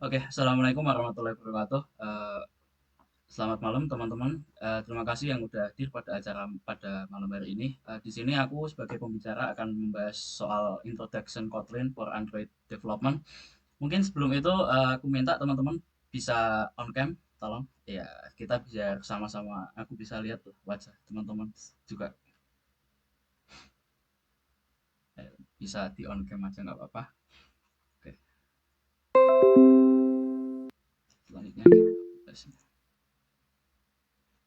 Oke, assalamualaikum warahmatullahi wabarakatuh. Selamat malam teman-teman. Terima kasih yang udah hadir pada acara pada malam hari ini. Di sini aku sebagai pembicara akan membahas soal Introduction Kotlin for Android Development. Mungkin sebelum itu aku minta teman-teman bisa on cam, tolong. Ya, kita bisa sama-sama. Aku bisa lihat tuh wajah teman-teman juga. Bisa di on cam aja nggak apa-apa. Oke, selanjutnya kita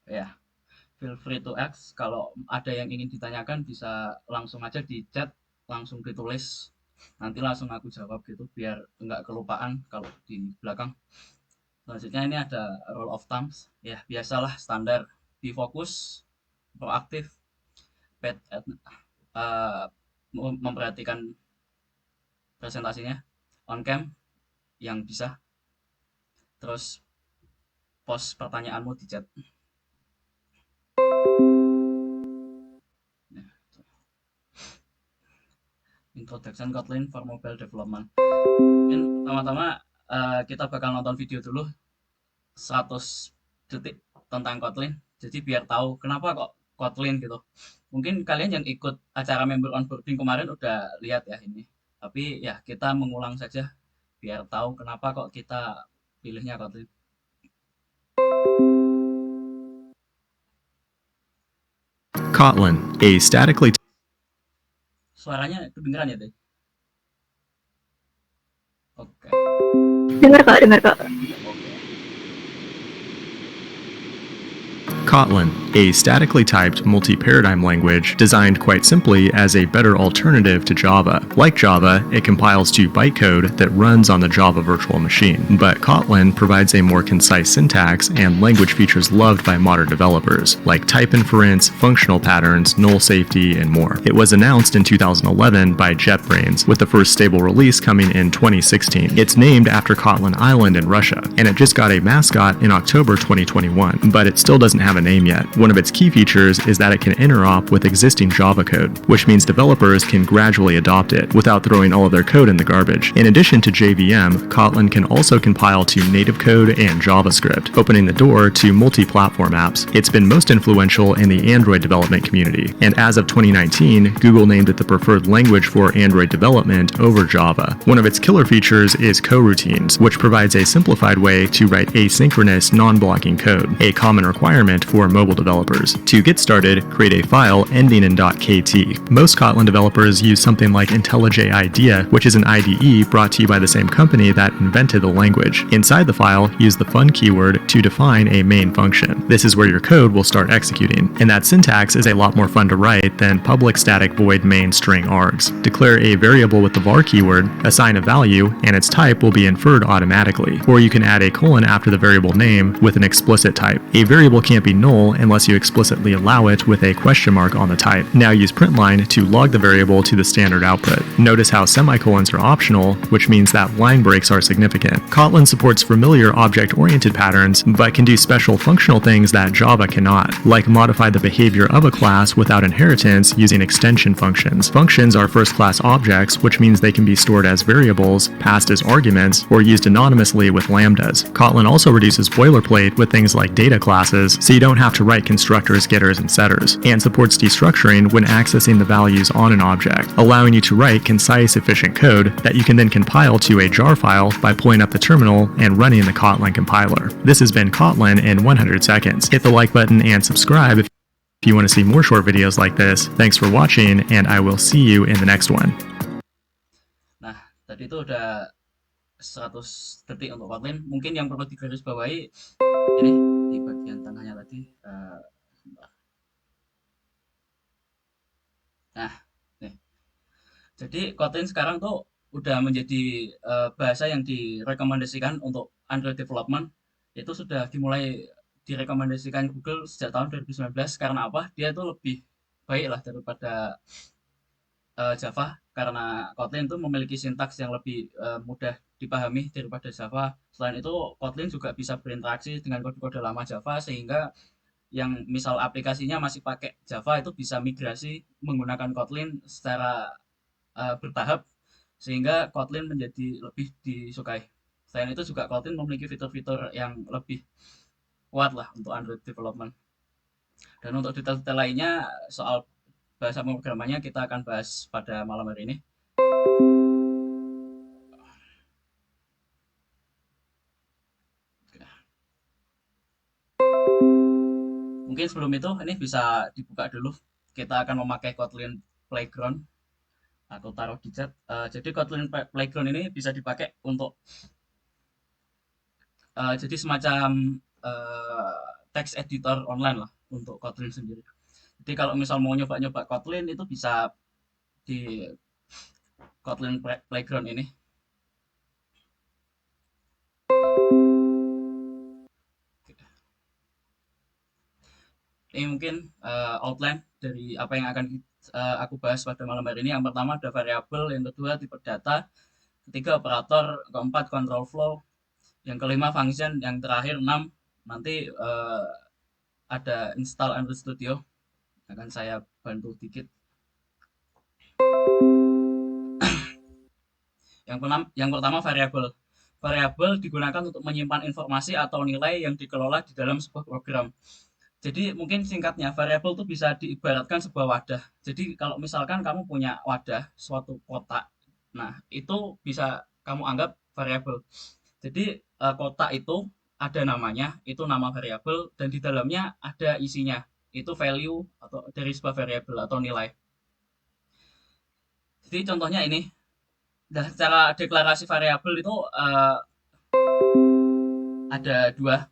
ya. Feel free to ask. Kalau ada yang ingin ditanyakan bisa langsung aja di chat, langsung ditulis. Nanti langsung aku jawab gitu biar nggak kelupaan kalau di belakang. Selanjutnya ini ada rule of thumbs. Ya, biasalah standar. Be fokus, proaktif, pet, uh, memperhatikan presentasinya, on cam yang bisa. Terus post pertanyaanmu di chat. Nah, Introduction Kotlin for Mobile Development. Mungkin pertama-tama kita bakal nonton video dulu 100 detik tentang Kotlin. Jadi biar tahu kenapa kok Kotlin gitu. Mungkin kalian yang ikut acara member onboarding kemarin udah lihat ya ini. Tapi ya kita mengulang saja biar tahu kenapa kok kita pilihnya Kotlin. Kotlin, a statically Suaranya kedengeran ya, deh. Oke. Dengar kok, dengar kok. Oke. Kotlin, a statically typed multi-paradigm language designed quite simply as a better alternative to Java. Like Java, it compiles to bytecode that runs on the Java virtual machine. But Kotlin provides a more concise syntax and language features loved by modern developers, like type inference, functional patterns, null safety, and more. It was announced in 2011 by JetBrains, with the first stable release coming in 2016. It's named after Kotlin Island in Russia, and it just got a mascot in October 2021, but it still doesn't have a name yet. One of its key features is that it can interop with existing Java code, which means developers can gradually adopt it without throwing all of their code in the garbage. In addition to JVM, Kotlin can also compile to native code and JavaScript, opening the door to multi-platform apps. It's been most influential in the Android development community, and as of 2019, Google named it the preferred language for Android development over Java. One of its killer features is coroutines, which provides a simplified way to write asynchronous, non-blocking code, a common requirement for mobile developers. To get started, create a file ending in .kt. Most Kotlin developers use something like IntelliJ IDEA, which is an IDE brought to you by the same company that invented the language. Inside the file, use the fun keyword to define a main function. This is where your code will start executing, and that syntax is a lot more fun to write than public static void main string args. Declare a variable with the var keyword, assign a value, and its type will be inferred automatically. Or you can add a colon after the variable name with an explicit type. A variable can't be null unless you explicitly allow it with a question mark on the type. Now use println to log the variable to the standard output. Notice how semicolons are optional, which means that line breaks are significant. Kotlin supports familiar object-oriented patterns, but can do special functional things that Java cannot, like modify the behavior of a class without inheritance using extension functions. Functions are first-class objects, which means they can be stored as variables, passed as arguments, or used anonymously with lambdas. Kotlin also reduces boilerplate with things like data classes, so you don't have to write constructors, getters, and setters, and supports destructuring when accessing the values on an object, allowing you to write concise, efficient code that you can then compile to a jar file by pulling up the terminal and running the Kotlin compiler. This has been Kotlin in 100 seconds. Hit the like button and subscribe if you want to see more short videos like this. Thanks for watching, and I will see you in the next one. Nah, tadi itu udah 100 detik untuk Kotlin. Mungkin yang perlu digarisbawahi ini di bagian tengahnya tadi. Nah, nih. Jadi Kotlin sekarang tuh udah menjadi bahasa yang direkomendasikan untuk Android development. Itu sudah dimulai direkomendasikan Google sejak tahun 2019. Karena apa? Dia tuh lebih baik lah daripada Java karena Kotlin itu memiliki sintaks yang lebih mudah dipahami daripada Java. Selain itu, Kotlin juga bisa berinteraksi dengan kode-kode lama Java sehingga yang misal aplikasinya masih pakai Java itu bisa migrasi menggunakan Kotlin secara bertahap sehingga Kotlin menjadi lebih disukai. Selain itu juga Kotlin memiliki fitur-fitur yang lebih kuat lah untuk Android development. Dan untuk detail-detail lainnya soal bahasa pemrogramannya kita akan bahas pada malam hari ini. Mungkin sebelum itu ini bisa dibuka dulu. Kita akan memakai Kotlin Playground. Aku taruh di chat. Jadi Kotlin Playground ini bisa dipakai untuk jadi semacam text editor online lah untuk Kotlin sendiri. Jadi kalau misal mau nyoba-nyoba Kotlin itu bisa di Kotlin Playground ini. Ini mungkin outline dari apa yang akan aku bahas pada malam hari ini. Yang pertama ada variabel, yang kedua tipe data, ketiga operator, keempat control flow, yang kelima function, yang terakhir 6 nanti ada install Android Studio. Akan saya bantu dikit. Yang pertama variabel. Variabel digunakan untuk menyimpan informasi atau nilai yang dikelola di dalam sebuah program. Jadi mungkin singkatnya variabel itu bisa diibaratkan sebuah wadah. Jadi kalau misalkan kamu punya wadah suatu kotak, nah itu bisa kamu anggap variabel. Jadi kotak itu ada namanya, itu nama variabel dan di dalamnya ada isinya. Itu value atau dari sebuah variabel atau nilai. Jadi contohnya ini, cara deklarasi variabel itu ada dua.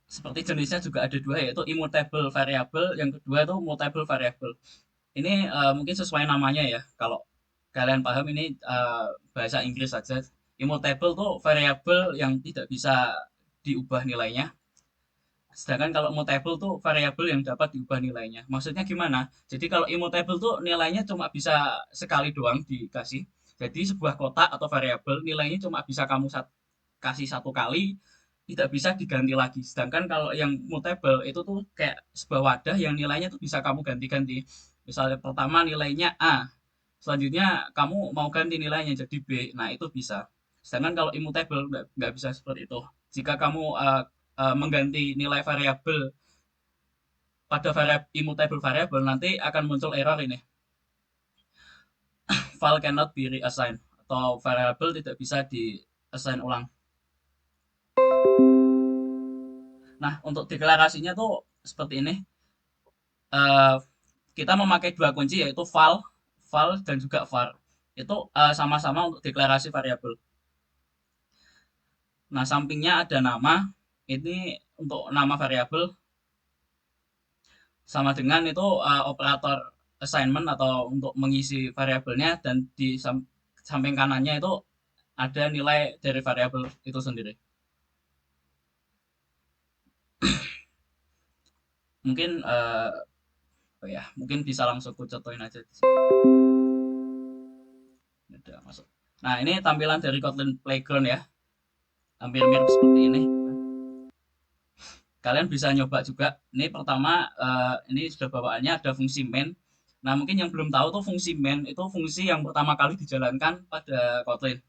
Seperti jenisnya juga ada dua, yaitu immutable variable, yang kedua itu mutable variable. Ini mungkin sesuai namanya ya. Kalau kalian paham ini bahasa Inggris saja. Immutable tuh variabel yang tidak bisa diubah nilainya. Sedangkan kalau mutable tuh variabel yang dapat diubah nilainya. Maksudnya gimana? Jadi kalau immutable tuh nilainya cuma bisa sekali doang dikasih. Jadi sebuah kotak atau variabel nilainya cuma bisa kamu kasih satu kali, tidak bisa diganti lagi. Sedangkan kalau yang mutable itu tuh kayak sebuah wadah yang nilainya tuh bisa kamu ganti-ganti. Misalnya pertama nilainya A, selanjutnya kamu mau ganti nilainya jadi B. Nah, itu bisa. Sedangkan kalau immutable nggak bisa seperti itu. Jika kamu mengganti nilai variabel pada immutable variable, nanti akan muncul error ini. File cannot be reassigned atau variable tidak bisa di-assign ulang. Nah, untuk deklarasinya tuh seperti ini. Kita memakai dua kunci yaitu val dan juga var. Itu sama-sama untuk deklarasi variabel. Nah, sampingnya ada nama. Ini untuk nama variabel sama dengan itu operator assignment atau untuk mengisi variabelnya dan di samping kanannya itu ada nilai dari variabel itu sendiri. Mungkin mungkin bisa langsung ku contohin aja. Udah masuk. Nah, ini tampilan dari Kotlin Playground ya. Hampir mirip seperti ini. Kalian bisa nyoba juga. Ini pertama, ini sudah bawaannya ada fungsi main. Nah, mungkin yang belum tahu tuh fungsi main itu fungsi yang pertama kali dijalankan pada Kotlin.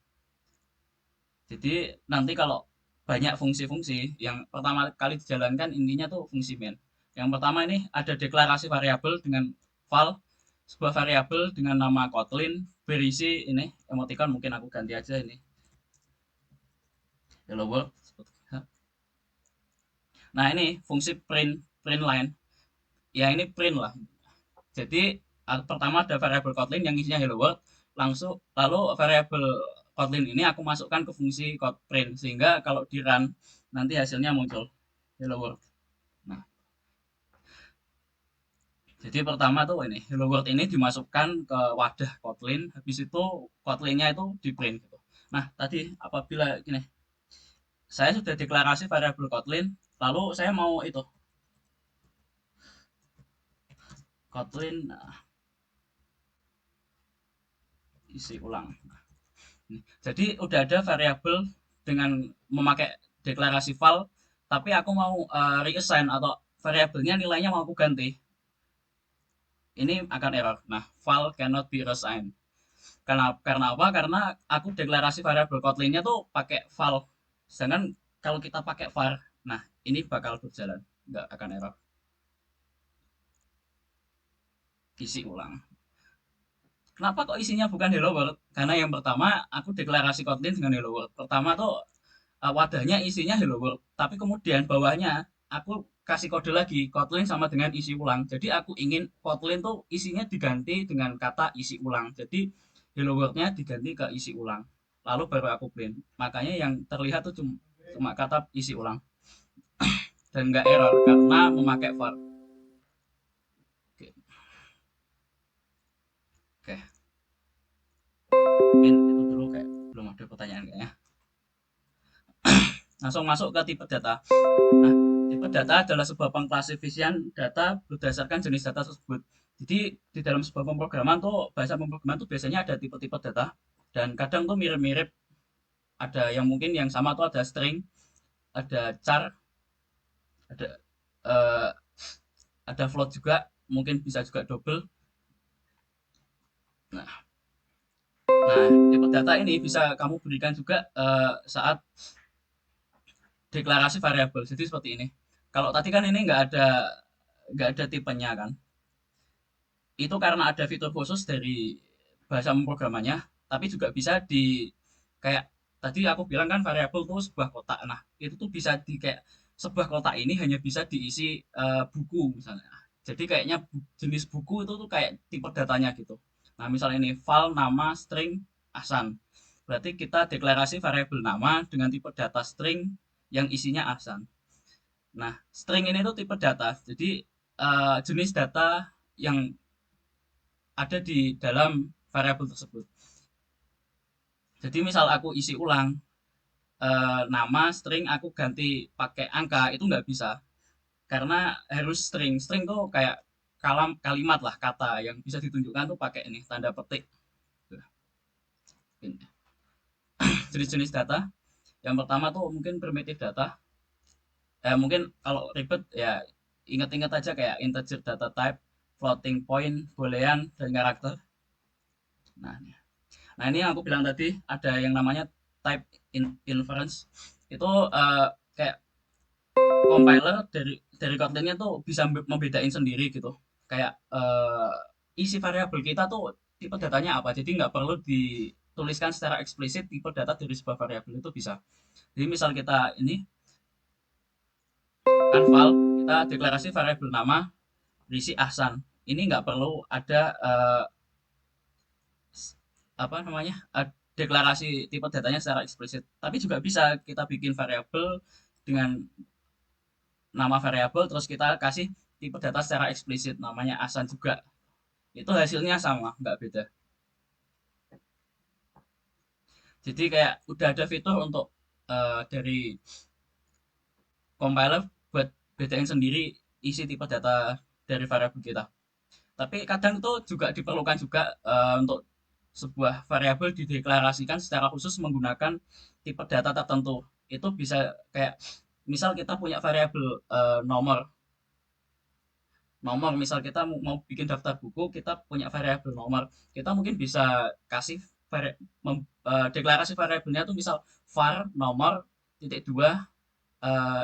Jadi nanti kalau banyak fungsi-fungsi yang pertama kali dijalankan intinya tuh fungsi main. Yang pertama ini ada deklarasi variabel dengan val, sebuah variabel dengan nama Kotlin berisi ini emoticon, mungkin aku ganti aja ini hello world. Nah, ini fungsi print line. Ya ini print lah. Jadi pertama ada variabel Kotlin yang isinya hello world, lalu variabel Kotlin ini aku masukkan ke fungsi print sehingga kalau di run nanti hasilnya muncul hello world. Nah, jadi pertama tuh ini hello world ini dimasukkan ke wadah Kotlin, habis itu Kotlinnya itu di print gitu. Nah, tadi apabila gini, saya sudah deklarasi variabel Kotlin, lalu saya mau itu Kotlin isi ulang. Jadi udah ada variabel dengan memakai deklarasi val, tapi aku mau reassign atau variabelnya nilainya mau aku ganti. Ini akan error. Nah, val cannot be reassigned. Karena apa? Karena aku deklarasi variabel Kotlin-nya tuh pakai val. Sedangkan kalau kita pakai var, nah ini bakal berjalan, nggak akan error. Isi ulang. Kenapa kok isinya bukan hello world? Karena yang pertama aku deklarasi Kotlin dengan hello world. Pertama tuh wadahnya isinya hello world, tapi kemudian bawahnya aku kasih kode lagi Kotlin sama dengan isi ulang. Jadi aku ingin Kotlin tuh isinya diganti dengan kata isi ulang. Jadi hello world-nya diganti ke isi ulang. Lalu baru aku print. Makanya yang terlihat tuh cuma kata isi ulang dan nggak error karena memakai var. Oke, oke. Mungkin itu dulu, kayak belum ada pertanyaan kayaknya. Langsung masuk ke tipe data. Nah, tipe data adalah sebuah pengklasifikasian data berdasarkan jenis data tersebut. Jadi di dalam sebuah pemrograman tuh, bahasa pemrograman tuh biasanya ada tipe-tipe data dan kadang tuh mirip-mirip. Ada yang mungkin yang sama tuh ada string, ada char, ada eh, ada float juga, mungkin bisa juga double. Nah, tipe data ini bisa kamu berikan juga saat deklarasi variabel. Jadi seperti ini. Kalau tadi kan ini nggak ada tipenya kan. Itu karena ada fitur khusus dari bahasa pemrogramannya, tapi juga bisa di kayak tadi aku bilang kan variabel itu sebuah kotak. Nah, itu tuh bisa di kayak sebuah kotak ini hanya bisa diisi buku misalnya. Jadi kayaknya jenis buku itu tuh kayak tipe datanya gitu. Nah, misalnya ini file nama string Ahsan. Berarti kita deklarasi variabel nama dengan tipe data string yang isinya Ahsan. Nah, string ini tuh tipe data. Jadi jenis data yang ada di dalam variabel tersebut. Jadi misal aku isi ulang nama string aku ganti pakai angka itu nggak bisa karena harus string. String tuh kayak kalimat lah, kata yang bisa ditunjukkan tuh pakai ini tanda petik. Jenis-jenis data. Yang pertama tuh mungkin primitive data. Mungkin kalau ribet ya ingat-ingat aja kayak integer data type, floating point, boolean, dan karakter. Nah, Nah, ini yang aku bilang tadi, ada yang namanya type inference. Itu kayak compiler dari Kotlin-nya tuh bisa membedain sendiri gitu. Kayak isi variabel kita tuh tipe datanya apa. Jadi nggak perlu dituliskan secara eksplisit tipe data dari sebuah variabel itu bisa. Jadi misal kita ini kan file, kita deklarasi variabel nama berisi Ahsan. Ini nggak perlu ada apa namanya deklarasi tipe datanya secara eksplisit. Tapi juga bisa kita bikin variabel dengan nama variabel terus kita kasih tipe data secara eksplisit namanya Ahsan juga. Itu hasilnya sama, nggak beda. Jadi kayak udah ada fitur untuk dari compiler buat bedain sendiri isi tipe data dari variabel kita. Tapi kadang itu juga diperlukan juga untuk sebuah variabel dideklarasikan secara khusus menggunakan tipe data tertentu. Itu bisa kayak misal kita punya variabel nomor. Nomor misal kita mau bikin daftar buku, kita punya variabel nomor. Kita mungkin bisa kasih deklarasi variabelnya tuh misal var nomor titik dua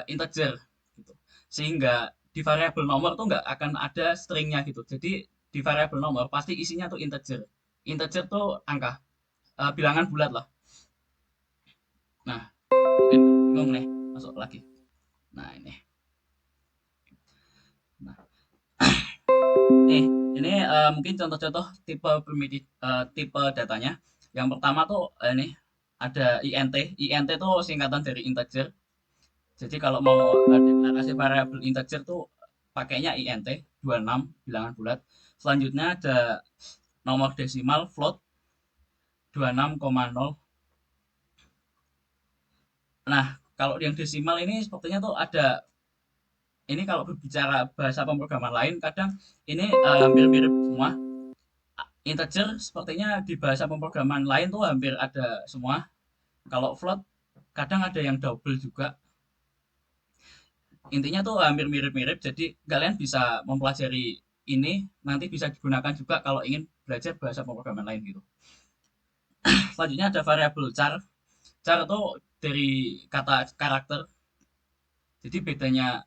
integer gitu. Sehingga di variabel nomor tuh nggak akan ada stringnya gitu. Jadi di variabel nomor pasti isinya tuh integer. Integer tuh angka, bilangan bulat lah. Nah, mungkin bingung nih, masuk lagi. Nah, ini. Nah, nih, ini mungkin contoh-contoh tipe primitif, tipe datanya. Yang pertama tuh ini ada int. Int tuh singkatan dari integer. Jadi kalau mau deklarasi variabel integer tuh pakainya int 26 bilangan bulat. Selanjutnya ada nomor desimal float 26,0. Nah, kalau yang desimal ini sepertinya tuh ada ini kalau berbicara bahasa pemrograman lain kadang ini hampir mirip semua. Integer sepertinya di bahasa pemrograman lain tuh hampir ada semua. Kalau float kadang ada yang double juga. Intinya tuh hampir mirip-mirip. Jadi kalian bisa mempelajari ini nanti bisa digunakan juga kalau ingin belajar bahasa pemrograman lain gitu. Selanjutnya ada variabel char. Char itu dari kata karakter. Jadi bedanya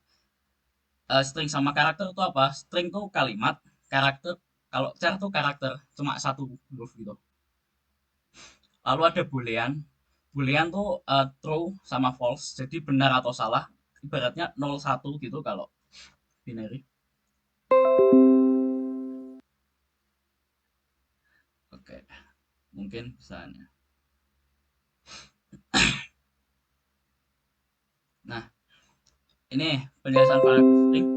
string sama karakter itu apa? String itu kalimat, karakter kalau char itu karakter, cuma satu huruf gitu. Lalu ada boolean. Boolean tuh true sama false, jadi benar atau salah. Ibaratnya 0 1 gitu kalau binary. Oke, mungkin misalnya. Nah, ini penjelasan variabel string.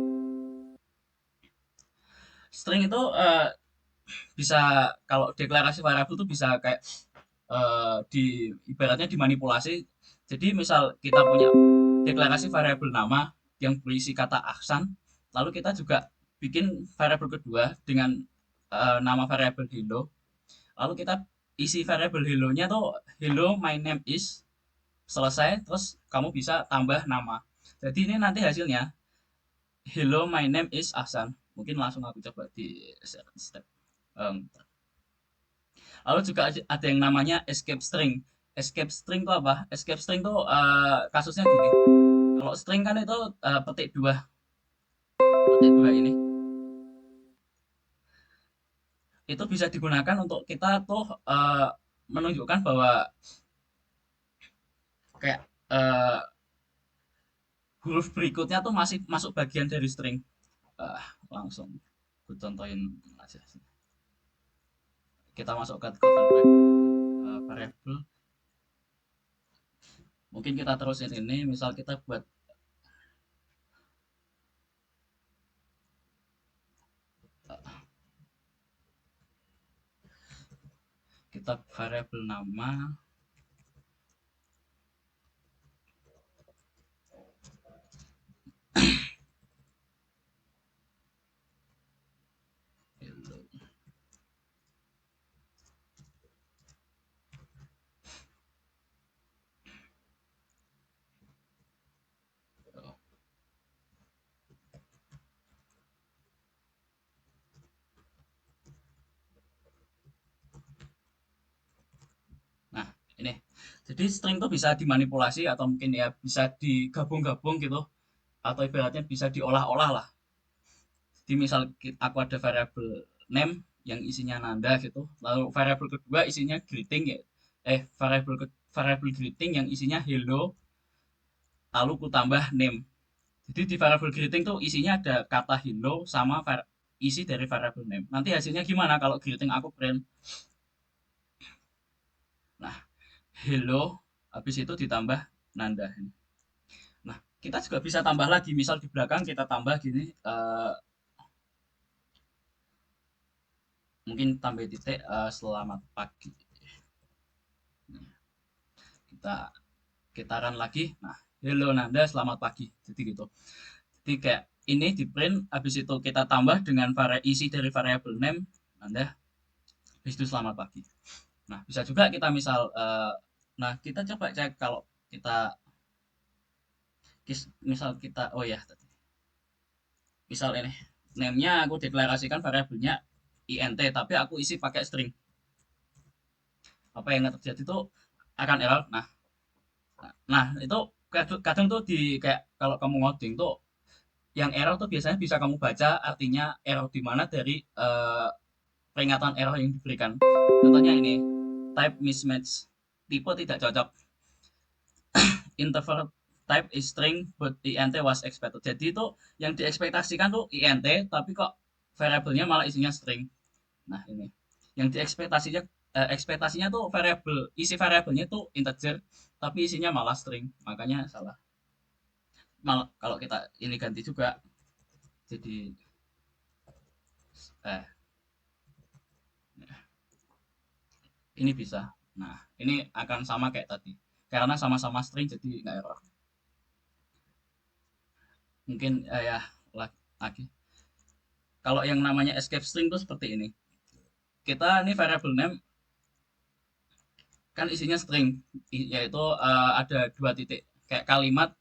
String itu bisa kalau deklarasi variabel itu bisa kayak di ibaratnya dimanipulasi. Jadi misal kita punya deklarasi variabel nama yang berisi kata aksan, lalu kita juga bikin variabel kedua dengan nama variabel hello. Lalu kita isi variabel hello-nya tuh hello my name is selesai, terus kamu bisa tambah nama. Jadi ini nanti hasilnya hello my name is Aksan. Mungkin langsung aku coba di step. Lalu juga ada yang namanya escape string. Escape string itu apa? Escape string itu kasusnya gini. Kalau string kan itu petik dua ini. Itu bisa digunakan untuk kita tuh menunjukkan bahwa kayak huruf berikutnya tuh masih masuk bagian dari string. Langsung aku contohin aja. Kita masuk ke variable. Mungkin kita terusin ini, misal kita buat kita variabel nama hello. Nah, ini. Jadi string itu bisa dimanipulasi atau mungkin ya bisa digabung-gabung gitu. Atau ibaratnya bisa diolah-olah lah. Jadi misal aku ada variabel name yang isinya nanda gitu. Lalu variabel kedua isinya greeting ya. Variabel greeting yang isinya hello. Lalu ku tambah name. Jadi di variabel greeting tuh isinya ada kata hello sama isi dari variabel name. Nanti hasilnya gimana kalau greeting aku print? Nah, hello habis itu ditambah nanda. Nah, kita juga bisa tambah lagi. Misal di belakang kita tambah gini, mungkin tambah titik selamat pagi. Kita kita run lagi. Nah, hello Nanda, selamat pagi. Jadi gitu. Jadi kayak ini di print, habis itu kita tambah dengan isi dari variabel name Nanda, habis itu selamat pagi. Nah, bisa juga kita misal, nah kita coba cek kalau kita misal kita, oh ya, misal ini name-nya aku deklarasikan variabelnya int, tapi aku isi pakai string. Apa yang terjadi itu akan error. Nah itu kadang tuh di kayak kalau kamu ngoding tuh yang error tuh biasanya bisa kamu baca artinya error di mana dari peringatan error yang diberikan. Contohnya ini, type mismatch, tipe tidak cocok. Interval type is string but int was expected. Jadi itu yang diekspektasikan tuh int tapi kok variabelnya malah isinya string. Nah, ini. Yang ekspektasinya tuh isi variabelnya tuh integer tapi isinya malah string. Makanya salah. Kalau kita ini ganti juga jadi eh ini bisa. Nah, ini akan sama kayak tadi. Karena sama-sama string jadi nggak error. Mungkin ya lagi. Kalau yang namanya escape string tuh seperti ini. Kita ini variable name kan isinya string, yaitu ada dua titik kayak kalimat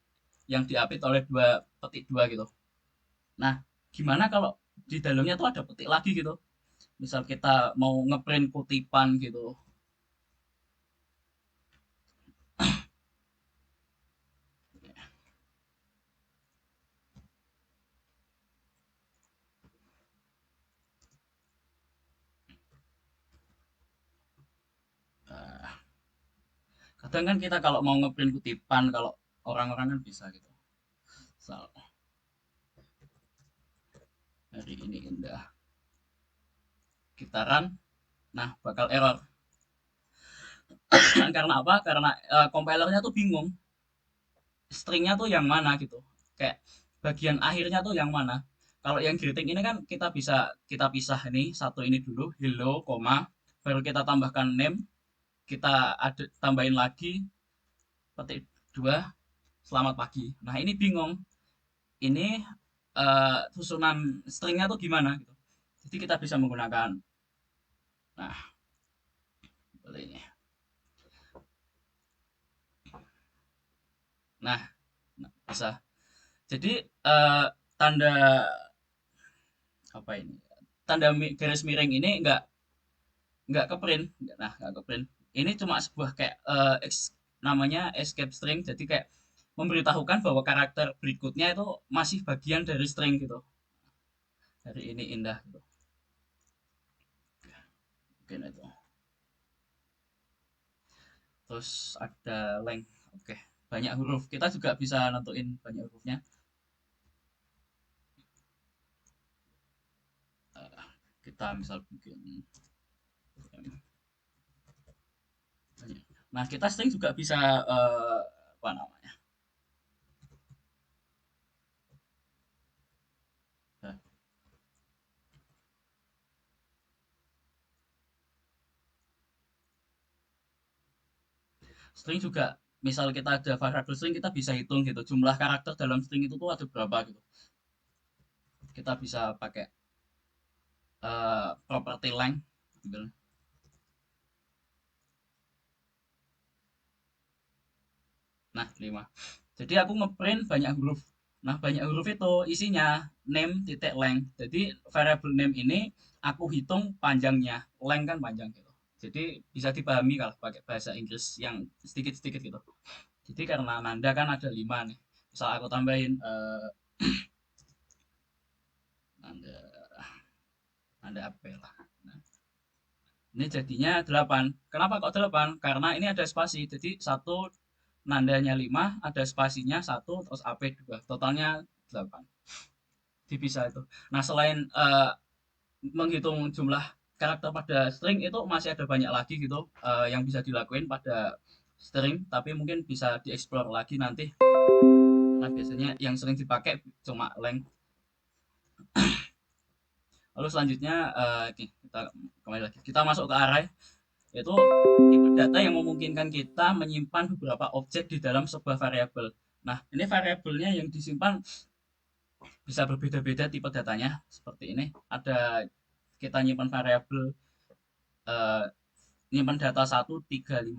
yang diapit oleh dua petik dua gitu. Nah, gimana kalau di dalamnya tuh ada petik lagi gitu? Misal kita mau ngeprint kutipan gitu. Kadang kan kita kalau mau ngeprint kutipan, kalau orang-orang kan bisa gitu. Misal, hari ini indah. Kita run, nah bakal error. Karena apa? Karena compilernya tuh bingung. Stringnya tuh yang mana gitu. Kayak bagian akhirnya tuh yang mana. Kalau yang greeting ini kan kita pisah ini satu ini dulu hello, koma baru kita tambahkan name, kita ada tambahin lagi petik dua selamat pagi. Nah ini bingung. Ini susunan stringnya tuh gimana gitu. Jadi kita bisa menggunakan nah ini. Nah, bisa. Jadi tanda apa ini? Tanda garis miring ini nggak ke print. Nah, nggak ke print. Ini cuma sebuah kayak namanya escape string. Jadi kayak memberitahukan bahwa karakter berikutnya itu masih bagian dari string gitu. Hari ini indah gitu. Mungkin itu. Terus ada length. Oke, banyak huruf. Kita juga bisa nentuin banyak hurufnya. Kita misal bikin nah kita string juga bisa apa namanya string juga misal kita ada variabel string kita bisa hitung gitu jumlah karakter dalam string itu tuh ada berapa gitu kita bisa pakai property length gitu. Nah 5 jadi aku ngeprint banyak huruf. Nah banyak huruf itu isinya name titik length. Jadi variable name ini aku hitung panjangnya, length kan panjang gitu. Jadi bisa dipahami kalau pakai bahasa Inggris yang sedikit-sedikit gitu. Jadi karena nanda kan ada 5 nih. Misal aku tambahin nanda nanda apa lah. Nah, ini jadinya 8. Kenapa kok 8? Karena ini ada spasi. Jadi satu nandanya 5, ada spasinya 1, terus AP 2. Totalnya 8. Jadi bisa itu. Nah, selain menghitung jumlah karakter pada string itu masih ada banyak lagi gitu yang bisa dilakuin pada string, tapi mungkin bisa dieksplor lagi nanti. Nah, biasanya yang sering dipakai cuma length. Lalu selanjutnya kita kembali lagi. Kita masuk ke array, yaitu tipe data yang memungkinkan kita menyimpan beberapa objek di dalam sebuah variabel. Nah, ini variabelnya yang disimpan bisa berbeda-beda tipe datanya seperti ini. Ada kita nyimpan variabel eh, nyimpan data 1357.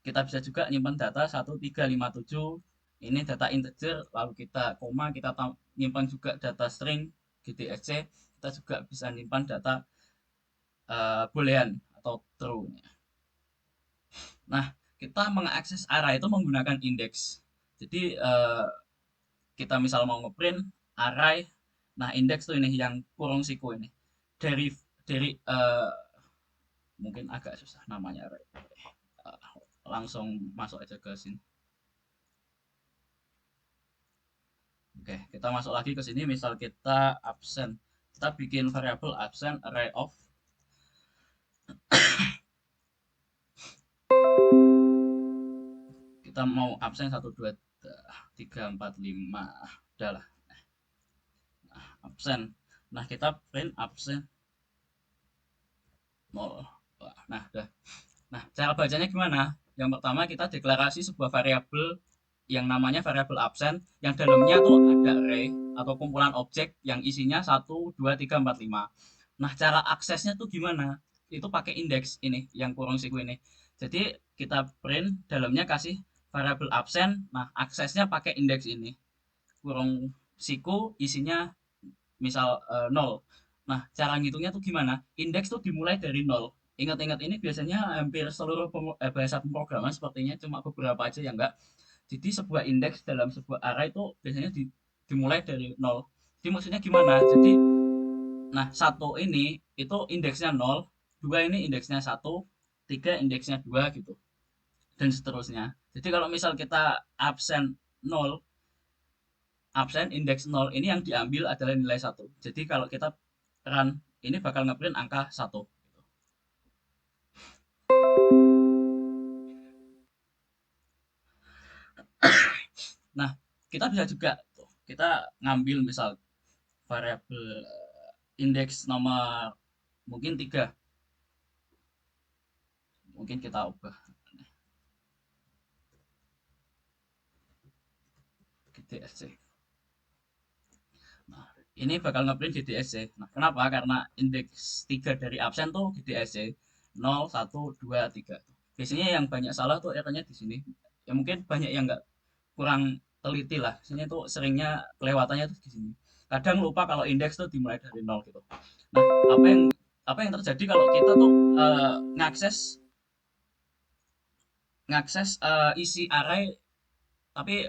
Kita bisa juga nyimpan data 1357. Ini data integer, lalu kita koma, kita nyimpan juga data string GTSC. Kita juga bisa nyimpan data boolean atau true. Nah, kita mengakses array itu menggunakan indeks. Jadi kita misal mau ngeprint array, nah indeks tuh ini yang kurung siku ini. Dari mungkin agak susah namanya array. Langsung masuk aja ke sini. Oke, kita masuk lagi ke sini. Misal kita absen, kita bikin variabel absen array of kita mau absen 1 2 3 4 5 udah lah. Nah, absen. Nah, kita print absen 0. Nah, udah. Nah, cara bacanya gimana? Yang pertama kita deklarasi sebuah variabel yang namanya variabel absen yang dalamnya tuh ada array atau kumpulan objek yang isinya 1 2 3 4 5. Nah, cara aksesnya tuh gimana? Itu pakai indeks ini yang kurung siku ini. Jadi kita print dalamnya kasih variabel absen. Nah, aksesnya pakai indeks ini. Kurung siku isinya misal 0. Nah, cara ngitungnya tuh gimana? Indeks tuh dimulai dari 0. Ingat-ingat ini biasanya hampir seluruh bahasa pemrograman sepertinya cuma beberapa aja yang enggak. Jadi sebuah indeks dalam sebuah array itu biasanya dimulai dari 0. Jadi maksudnya gimana? Jadi nah, 1 ini itu indeksnya 0, 2 ini indeksnya 1, 3 indeksnya 2 gitu. dan seterusnya. Jadi kalau misal kita absen 0, absen indeks 0 ini yang diambil adalah nilai 1. Jadi kalau kita run ini bakal ngeprint angka 1. Nah, kita bisa juga tuh, kita ngambil misal variabel indeks nomor mungkin 3. Mungkin kita ubah GTSC. Nah, ini bakal ngeprint GTSC. Nah, kenapa? Karena indeks 3 dari absen tuh GTSC 0, 1, 2, 3. Biasanya yang banyak salah tuh errornya di sini. Ya mungkin banyak yang nggak kurang teliti lah. Biasanya tuh seringnya kelewatannya tuh di sini. Kadang lupa kalau indeks tuh dimulai dari 0 gitu. Nah, apa yang terjadi kalau kita tuh ngakses ngakses isi array tapi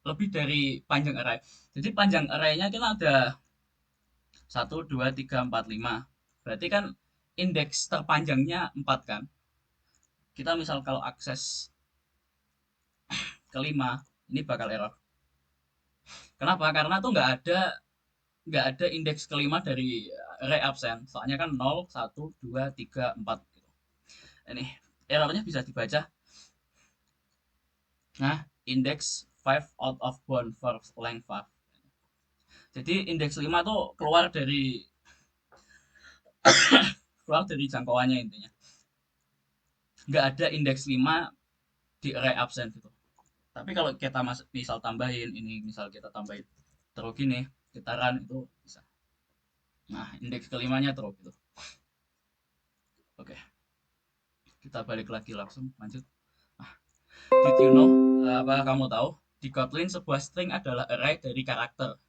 lebih dari panjang array. Jadi panjang arraynya kita ada 1, 2, 3, 4, 5. Berarti kan indeks terpanjangnya 4 kan. Kita misal kalau akses kelima, ini bakal error. Kenapa? Karena tuh nggak ada indeks kelima dari array absen. Soalnya kan 0, 1, 2, 3, 4 gitu. Ini errornya bisa dibaca. Nah, indeks 5 out of bound for length 5. Jadi indeks 5 tuh keluar dari jangkauannya intinya. Nggak ada indeks 5 di array absen gitu. Tapi kalau kita misal tambahin ini, misal kita tambahin terus gini, kita run itu bisa. Nah, indeks kelimanya terus gitu. Oke, kita balik lagi langsung lanjut. Nah, did you know? Apa kamu tahu? Di Kotlin sebuah string adalah array dari karakter.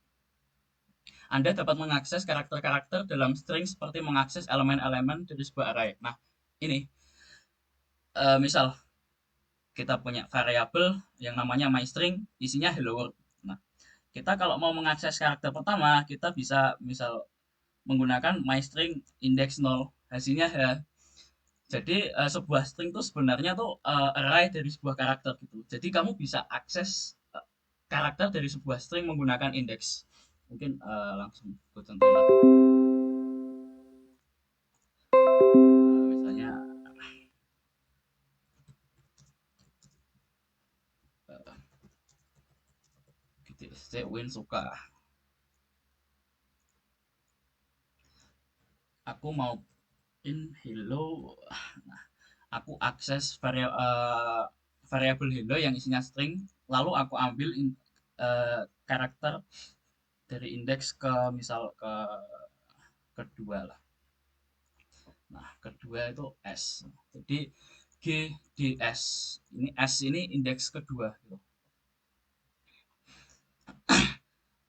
Anda dapat mengakses karakter-karakter dalam string seperti mengakses elemen-elemen dari sebuah array. Nah, ini misal kita punya variabel yang namanya myString, isinya hello world. Nah, kita kalau mau mengakses karakter pertama, kita bisa misal menggunakan myString index 0, hasilnya H. Jadi sebuah string itu sebenarnya tuh array dari sebuah karakter gitu. Jadi kamu bisa akses karakter dari sebuah string menggunakan indeks. Mungkin langsung gue contohin lagi. Misalnya GTSC Win suka. Aku mau in hello. Nah, aku akses variabel hello yang isinya string, lalu aku ambil karakter dari indeks ke misal kedua lah. Nah, kedua itu S. Jadi GDS. Ini S ini indeks kedua gitu.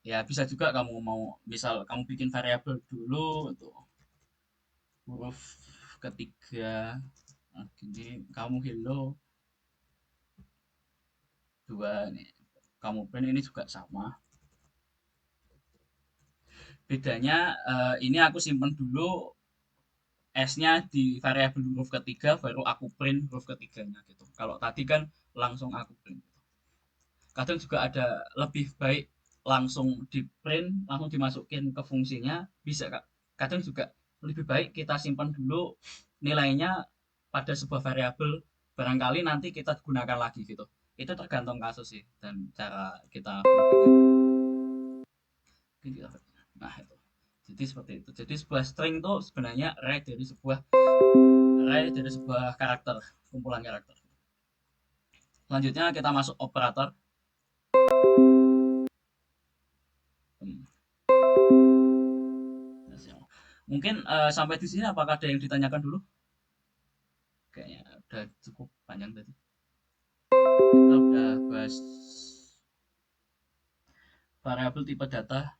Ya, bisa juga kamu mau misal kamu bikin variabel dulu untuk huruf ketiga. Nah, gini kamu hello dua nih. Kamu print ini juga sama. Bedanya ini aku simpen dulu S-nya di variabel huruf ketiga baru aku print huruf ketiganya gitu. Kalau tadi kan langsung aku print. Kadang juga ada lebih baik langsung di print, langsung dimasukin ke fungsinya, bisa Kak. Kadang juga lebih baik kita simpan dulu nilainya pada sebuah variabel, barangkali nanti kita gunakan lagi gitu. Itu tergantung kasus sih dan cara kita nah itu. Jadi seperti itu. Jadi sebuah string itu sebenarnya array dari sebuah karakter, kumpulan karakter. Selanjutnya kita masuk operator. Mungkin sampai di sini apakah ada yang ditanyakan dulu? Kayaknya udah cukup panjang tadi. Kita udah bahas variabel tipe data.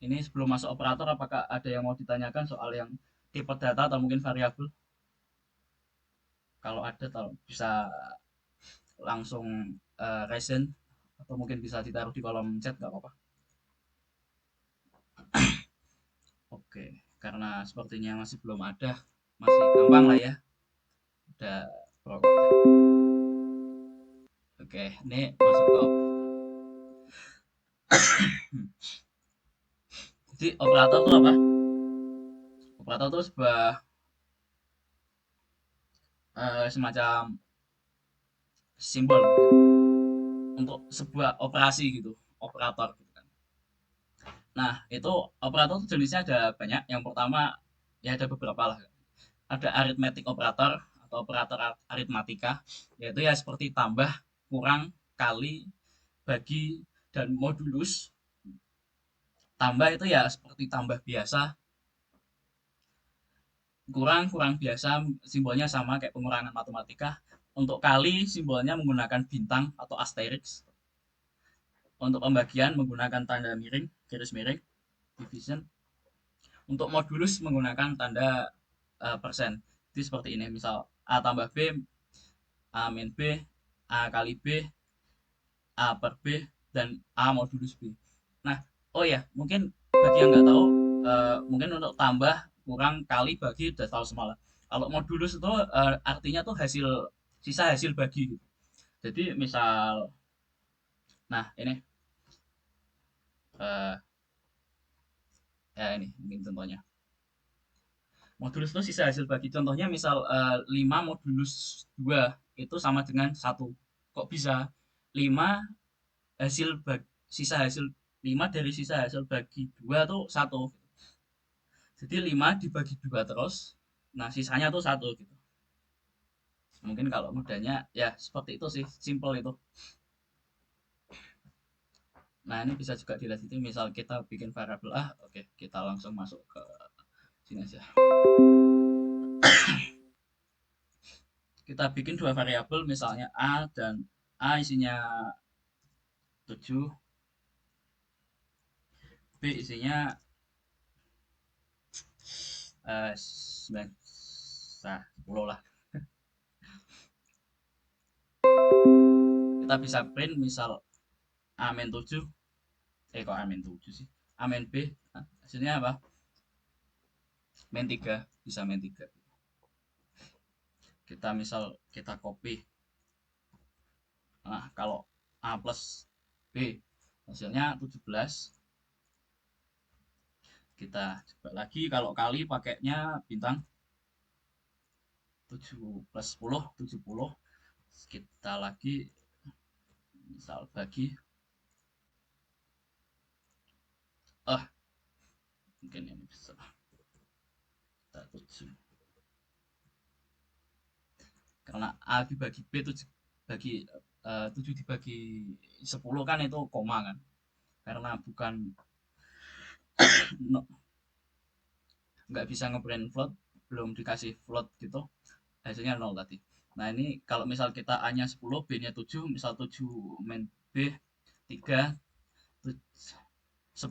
Ini sebelum masuk operator, apakah ada yang mau ditanyakan soal yang tipe data atau mungkin variabel? Kalau ada, bisa langsung raise atau mungkin bisa ditaruh di kolom chat, nggak apa-apa. Oke, karena sepertinya masih belum ada, masih gampang lah ya. Udah Rokok. Oke, ini masuk ke jadi operator itu apa? Operator itu sebuah semacam simbol untuk sebuah operasi gitu, operator gitu kan. Nah, itu operator tuh jenisnya ada banyak. Yang pertama ya ada beberapa lah. Ada arithmetic operator atau operator aritmatika, yaitu ya seperti tambah, kurang, kali, bagi, dan modulus. Tambah itu ya seperti tambah biasa, kurang kurang biasa, simbolnya sama kayak pengurangan matematika. Untuk kali simbolnya menggunakan bintang atau asterisk. Untuk pembagian menggunakan tanda miring, garis miring, division. Untuk modulus menggunakan tanda persen. Jadi seperti ini, misal A tambah B, A min B, A kali B, A per B, dan A modulus B. Nah, oh ya, mungkin bagi yang nggak tahu, mungkin untuk tambah, kurang, kali, bagi udah tahu semua lah. Kalau modulus itu artinya tuh hasil, sisa hasil bagi gitu. Jadi misal, nah ini, eh, ya ini mungkin contohnya. Modulus itu sisa hasil bagi. Contohnya misal 5 modulus 2 itu sama dengan 1. Kok bisa? 5 hasil bagi, sisa hasil 5 dari sisa hasil bagi 2 tuh 1. Jadi 5 dibagi 2 terus. Nah, sisanya tuh 1 gitu. Mungkin kalau mudahnya ya seperti itu sih, simple itu. Nah, ini bisa juga dilanjutin misal kita bikin variabel A. Oke, kita langsung masuk ke sini aja. Kita bikin dua variabel misalnya A dan A isinya 7, B isinya 9, 10 lah. Kita bisa print misal A min 7, kok A min 7 sih, A min B, nah, hasilnya apa? Min 3, bisa min 3. Kita misal kita copy, nah kalau A plus B hasilnya 17. Kita coba lagi, kalau kali pakainya bintang 7 plus 10, 70. Kita lagi misal bagi, mungkin ini bisa kita 7, karena A dibagi B 7 bagi 7 dibagi 10 kan itu koma kan, karena bukan no, nggak bisa ngeprint float, belum dikasih float gitu, hasilnya 0 tadi. Nah ini kalau misal kita A nya 10, B nya 7, misal 7 min B 3, 10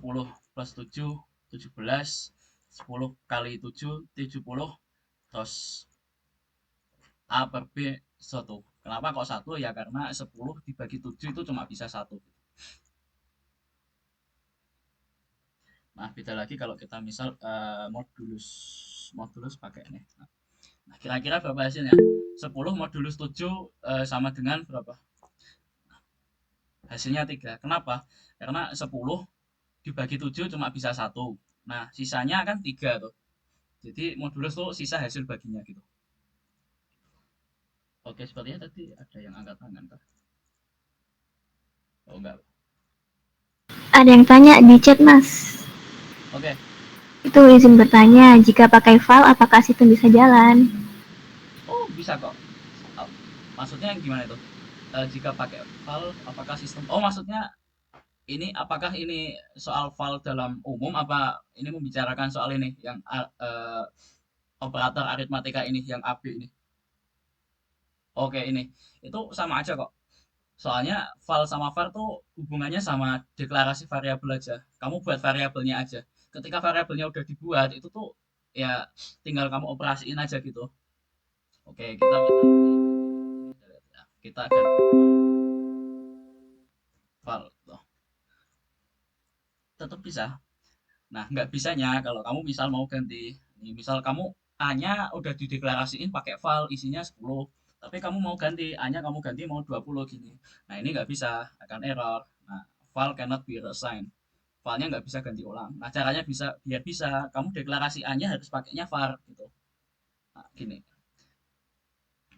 plus 7, 17, 10 kali 7, 70, terus A per B 1. Kenapa kok 1? Ya karena 10 dibagi 7 itu cuma bisa 1. Nah, beda lagi kalau kita misal modulus. Modulus pakai ini. Nah, kira-kira berapa hasilnya? 10 modulus 7 sama dengan berapa? Hasilnya 3. Kenapa? Karena 10 dibagi 7 cuma bisa 1. Nah, sisanya kan 3 tuh. Jadi modulus tuh sisa hasil baginya gitu. Oke, sepertinya tadi ada yang angkat tangan kah? Oh, enggak. Ada yang tanya di chat, Mas. Oke. Itu izin bertanya, jika pakai file apakah sistem bisa jalan? Oh, bisa kok. Maksudnya gimana itu? Jika pakai file, apakah sistem? Oh, maksudnya ini apakah ini soal file dalam umum apa ini membicarakan soal ini yang operator aritmatika ini yang AB ini? Oke, ini. Itu sama aja kok. Soalnya file sama var tuh hubungannya sama deklarasi variabel aja. Kamu buat variabelnya aja. Ketika variabelnya udah dibuat, itu tuh ya tinggal kamu operasiin aja gitu. Oke, kita misalnya kita akan file tuh. Tetap bisa. Nah, nggak bisanya kalau kamu misal mau ganti. Nih, misal kamu A-nya udah dideklarasiin pakai file isinya 10. Tapi kamu mau ganti A-nya, kamu ganti mau 20 gini. Nah, ini nggak bisa, akan error. Nah, file cannot be reassigned. Filenya nggak bisa ganti ulang. Nah, caranya bisa biar bisa, kamu deklarasi A-nya harus pakainya var gitu. Nah, gini.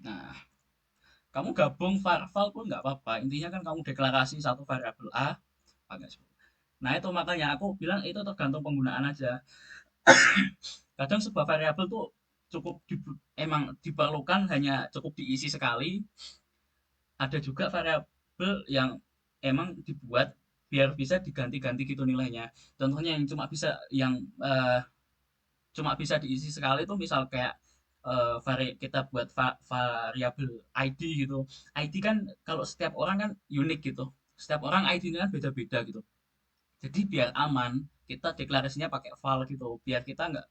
Nah, kamu gabung var file pun nggak apa-apa. Intinya kan kamu deklarasi satu variabel A pakai 10. Nah, itu makanya aku bilang itu tergantung penggunaan aja. Kadang sebuah variabel tuh emang diperlukan hanya cukup diisi sekali. Ada juga variabel yang emang dibuat biar bisa diganti-ganti gitu nilainya. Contohnya yang cuma bisa diisi sekali itu misal kayak kita buat variabel ID gitu. ID kan kalau setiap orang kan unik gitu. Setiap orang ID-nya kan beda-beda gitu. Jadi biar aman, kita deklarasinya pakai val gitu. Biar kita nggak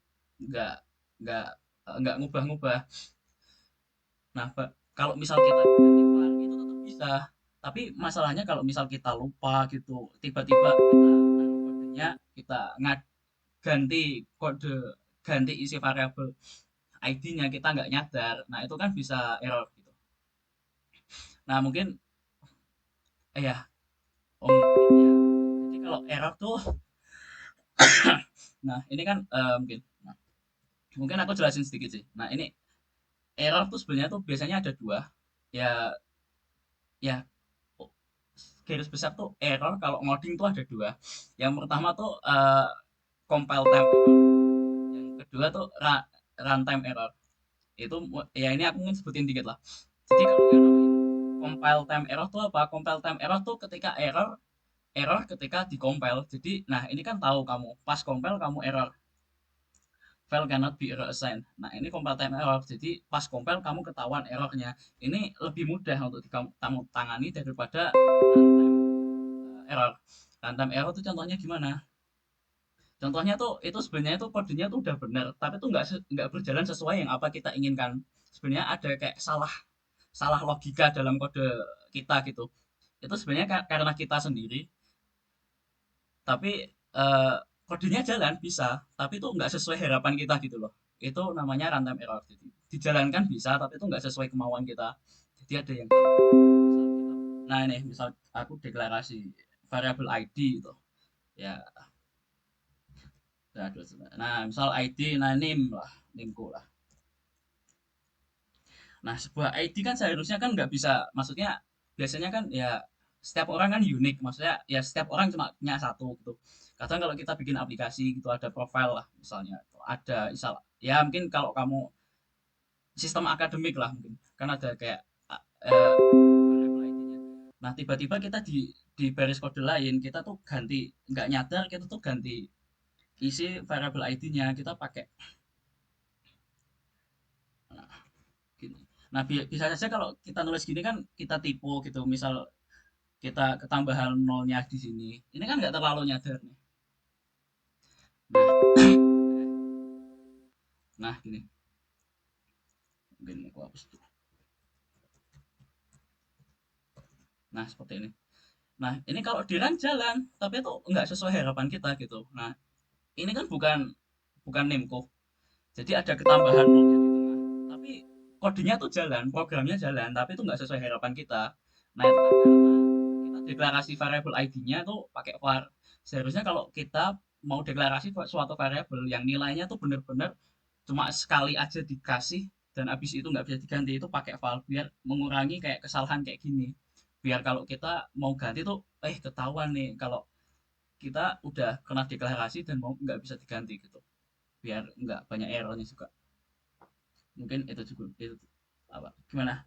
nggak nggak ngubah-ngubah. Nah, kalau misal kita ganti var itu tetap bisa. Tapi masalahnya kalau misal kita lupa gitu, tiba-tiba kita naruh kodenya, kita ganti kode, ganti isi variabel ID-nya kita nggak nyadar. Nah, itu kan bisa error gitu. Nah, mungkin ya, mungkin ya. Jadi kalau error tuh, nah ini kan mungkin, nah, mungkin aku jelasin sedikit sih. Nah, ini error tuh sebenarnya tuh biasanya ada dua. Ya, ya garis besar tuh error kalau ngoding tuh ada dua. Yang pertama tuh compile time error. Yang kedua tuh runtime error. Itu ya ini aku mungkin sebutin dikit lah. Jadi kalau yang namanya compile time error tuh apa? Compile time error tuh ketika error ketika di-compile. Jadi, nah ini kan tahu kamu pas compile kamu error. File cannot be reassigned. Nah, ini compile time error. Jadi, pas compile kamu ketahuan errornya. Ini lebih mudah untuk kamu tangani daripada runtime error. Runtime error itu contohnya gimana? Contohnya tuh itu sebenarnya tuh kodenya tuh udah benar, tapi tuh nggak berjalan sesuai yang apa kita inginkan. Sebenarnya ada kayak salah salah logika dalam kode kita gitu. Itu sebenarnya karena kita sendiri, tapi kodenya jalan bisa, tapi itu nggak sesuai harapan kita gitu loh. Itu namanya runtime error. Jadi dijalankan bisa, tapi itu nggak sesuai kemauan kita. Jadi ada yang misal nah ini misal aku deklarasi variabel ID itu ya. Nah, misal ID, nah name lah, nameku lah. Nah, sebuah ID kan seharusnya kan nggak bisa, maksudnya biasanya kan ya setiap orang kan unik, maksudnya ya setiap orang cuma punya satu gitu. Kadang kalau kita bikin aplikasi gitu ada profile lah misalnya, ada misal ya mungkin kalau kamu sistem akademik lah mungkin kan ada kayak variable ID-nya. Nah, tiba-tiba kita di baris kode lain kita tuh ganti nggak nyadar kita tuh ganti isi variable ID-nya kita pakai gini. Nah, bisa saja kalau kita nulis gini kan kita tipu gitu. Misal kita ketambahan nolnya di sini. Ini kan nggak terlalu nyadar nih. Nah, nah gini. Mungkin aku hapus dulu. Nah, seperti ini. Nah, ini kalau di run jalan, tapi itu nggak sesuai harapan kita gitu. Nah, ini kan bukan bukan nameku. Jadi ada ketambahan nolnya di tengah. Tapi kodenya tuh jalan, programnya jalan, tapi itu nggak sesuai harapan kita. Nah, itu kan karena kita deklarasi variable ID-nya tuh pakai var. Seharusnya kalau kita mau deklarasi suatu variable yang nilainya tuh benar-benar cuma sekali aja dikasih dan habis itu nggak bisa diganti itu pakai var biar mengurangi kayak kesalahan kayak gini. Biar kalau kita mau ganti tuh ketahuan nih kalau kita udah kena deklarasi dan mau nggak bisa diganti gitu. Biar nggak banyak errornya juga. Mungkin itu cukup itu apa gimana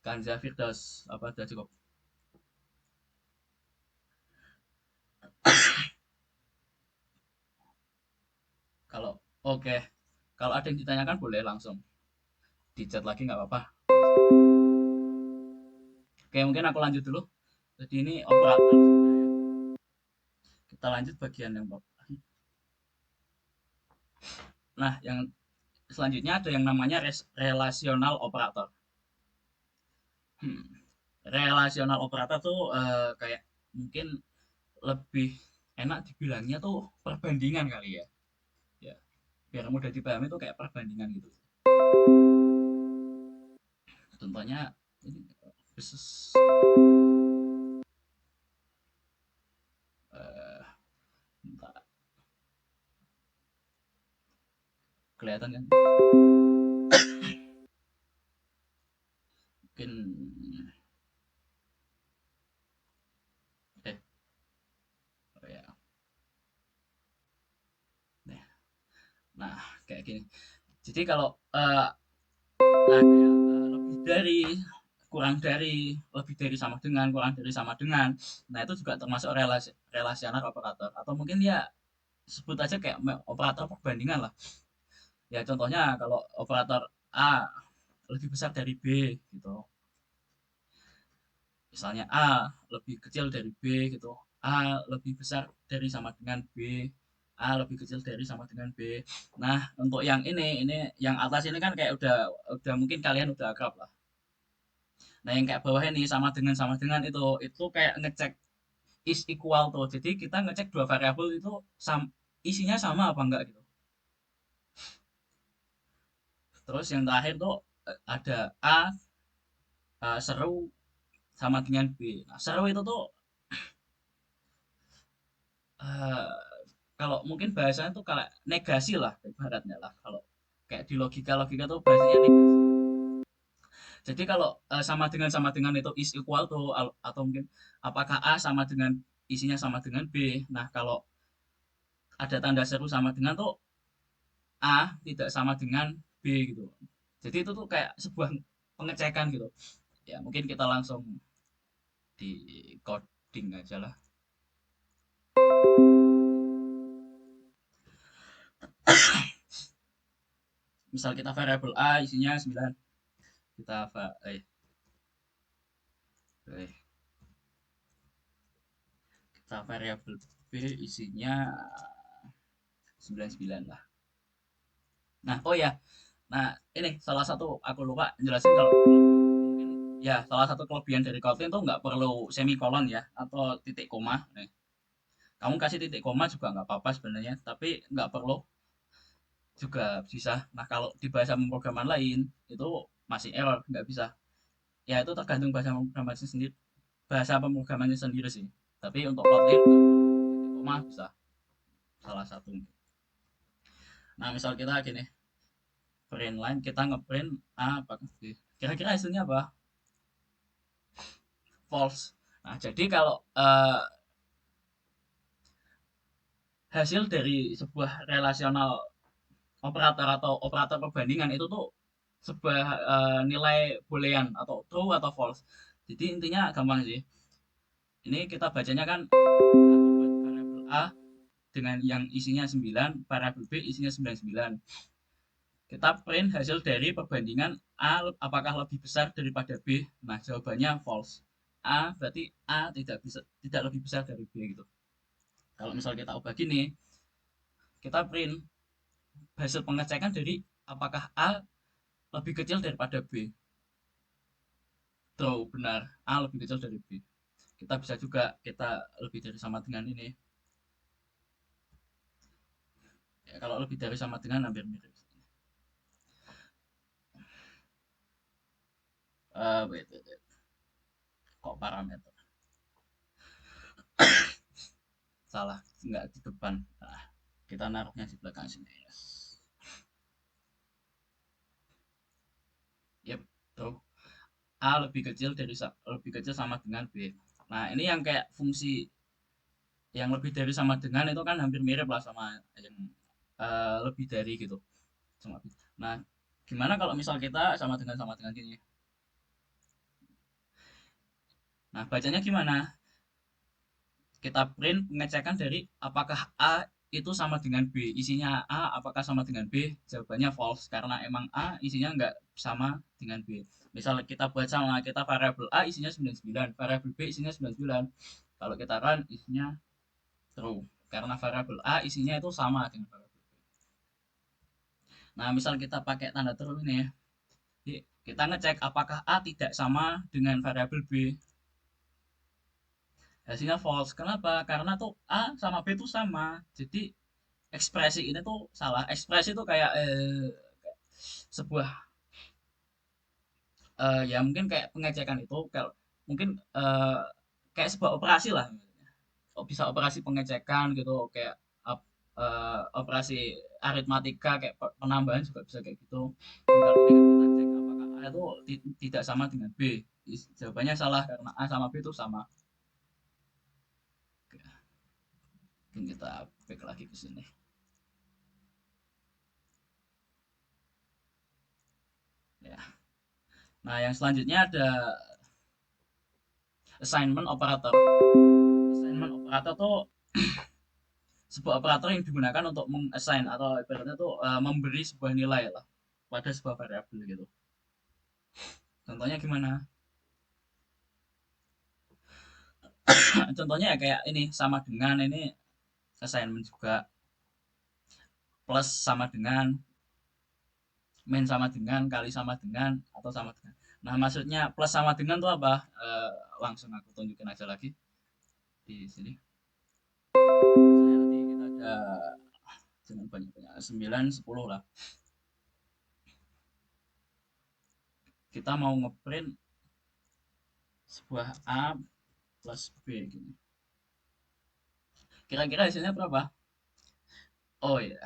Kanza Firdaus apa udah cukup. Kalau oke, kalau ada yang ditanyakan boleh langsung di chat lagi nggak apa-apa. Oke, mungkin aku lanjut dulu. Jadi ini operator sudah ya. Kita lanjut bagian yang nah yang selanjutnya ada yang namanya relational operator. Hmm. Relational operator tuh kayak mungkin lebih enak dibilangnya tuh perbandingan kali ya. Ya, biar mudah dipahami tuh kayak perbandingan gitu. Contohnya ini bisnis eh bentar, kelihatan kan? Mungkin eh oh ya. Nah, nah, kayak gini. Jadi kalau nah, kayak lebih dari, kurang dari, lebih dari sama dengan, kurang dari sama dengan. Nah, itu juga termasuk relasional operator atau mungkin ya sebut aja kayak operator perbandingan lah. Ya contohnya kalau operator A lebih besar dari B gitu. Misalnya A lebih kecil dari B gitu. A lebih besar dari sama dengan B. A lebih kecil dari sama dengan B. Nah, untuk yang ini yang atas ini kan kayak udah mungkin kalian udah akrab lah. Nah, yang kayak bawah ini sama dengan itu kayak ngecek is equal tuh. Jadi kita ngecek dua variabel itu isinya sama apa enggak gitu. Terus yang terakhir tuh ada A seru sama dengan B. Nah, seru itu tuh eh, kalau mungkin bahasanya tuh kayak negasi lah ibaratnya lah. Kalau kayak di logika tuh bahasanya negasi. Jadi kalau sama dengan itu is equal tuh atau mungkin apakah A sama dengan isinya sama dengan B. Nah, kalau ada tanda seru sama dengan tuh A tidak sama dengan B gitu. Jadi itu tuh kayak sebuah pengecekan gitu. Ya, mungkin kita langsung di coding aja lah. Misal kita variabel A isinya 9. Kita eh, kita variabel B isinya 99 lah. Nah, oh ya. Nah, ini salah satu aku lupa jelasin kalau mungkin ya salah satu kelebihan dari Kotlin tuh nggak perlu semikolon ya atau titik koma. Nih, kamu kasih titik koma juga nggak apa-apa sebenarnya, tapi nggak perlu juga bisa. Nah, kalau di bahasa pemrograman lain itu masih error, nggak bisa. Ya itu tergantung bahasa pemrogramannya sendiri sih. Tapi untuk Kotlin nggak perlu titik koma bisa salah satu. Nah, misal kita gini, print line kita ngeprint A apa B. Kira-kira hasilnya apa? False. Nah, jadi kalau hasil dari sebuah relasional operator atau operator perbandingan itu tuh sebuah nilai boolean atau true atau false. Jadi intinya gampang sih. Ini kita bacanya kan aku buat variabel A dengan yang isinya 9, variabel B isinya 99. Kita print hasil dari perbandingan A apakah lebih besar daripada B. Nah, jawabannya false. A berarti A tidak lebih besar dari B gitu. Kalau misal kita ubah gini, kita print hasil pengecekan dari apakah A lebih kecil daripada B. True, benar. A lebih kecil dari B. Kita bisa juga kita lebih dari sama dengan ini. Ya, kalau lebih dari sama dengan hampir mirip. Wait. Kok parameter? Salah, nggak di depan. Nah, kita naruhnya di belakang sini. Yep, true. A lebih kecil sama dengan B. Nah, ini yang kayak fungsi yang lebih dari sama dengan itu kan hampir mirip lah sama yang lebih dari gitu. Nah, gimana kalau misal kita sama dengan gini? Nah, bacanya gimana? Kita print pengecekan dari apakah A itu sama dengan B. Isinya A apakah sama dengan B? Jawabannya false karena emang A isinya nggak sama dengan B. Misal kita buat sama, kita variabel A isinya 99, variabel B isinya 99. Kalau kita run isinya true karena variabel A isinya itu sama dengan variabel B. Nah, misal kita pakai tanda true ini ya. Kita ngecek apakah A tidak sama dengan variabel B. Hasilnya false. Kenapa? Karena tuh A sama B itu sama. Jadi ekspresi ini tuh salah. Ekspresi itu kayak sebuah Ya mungkin kayak pengecekan itu kalau mungkin kayak sebuah operasi lah. Oh, bisa operasi pengecekan gitu kayak operasi aritmatika kayak penambahan juga bisa kayak gitu. Tinggal ini kan kita cek apakah A itu tidak sama dengan B. Jawabannya salah karena A sama B itu sama. Oke, mungkin kita back lagi ke sini. Ya. Nah, yang selanjutnya ada assignment operator. Assignment operator tuh sebuah operator yang digunakan untuk mengassign atau ibaratnya tuh memberi sebuah nilai lah pada sebuah variabel gitu. Contohnya gimana? Contohnya ya kayak ini sama dengan ini assignment juga plus sama dengan min sama dengan kali sama dengan atau sama dengan. Nah maksudnya plus sama dengan tuh apa? Langsung aku tunjukin aja lagi di sini. Misalnya nanti kita ada jangan banyak-banyak 9 10 lah. Kita mau ngeprint sebuah A plus B gini. Kira-kira hasilnya berapa? Oh ya,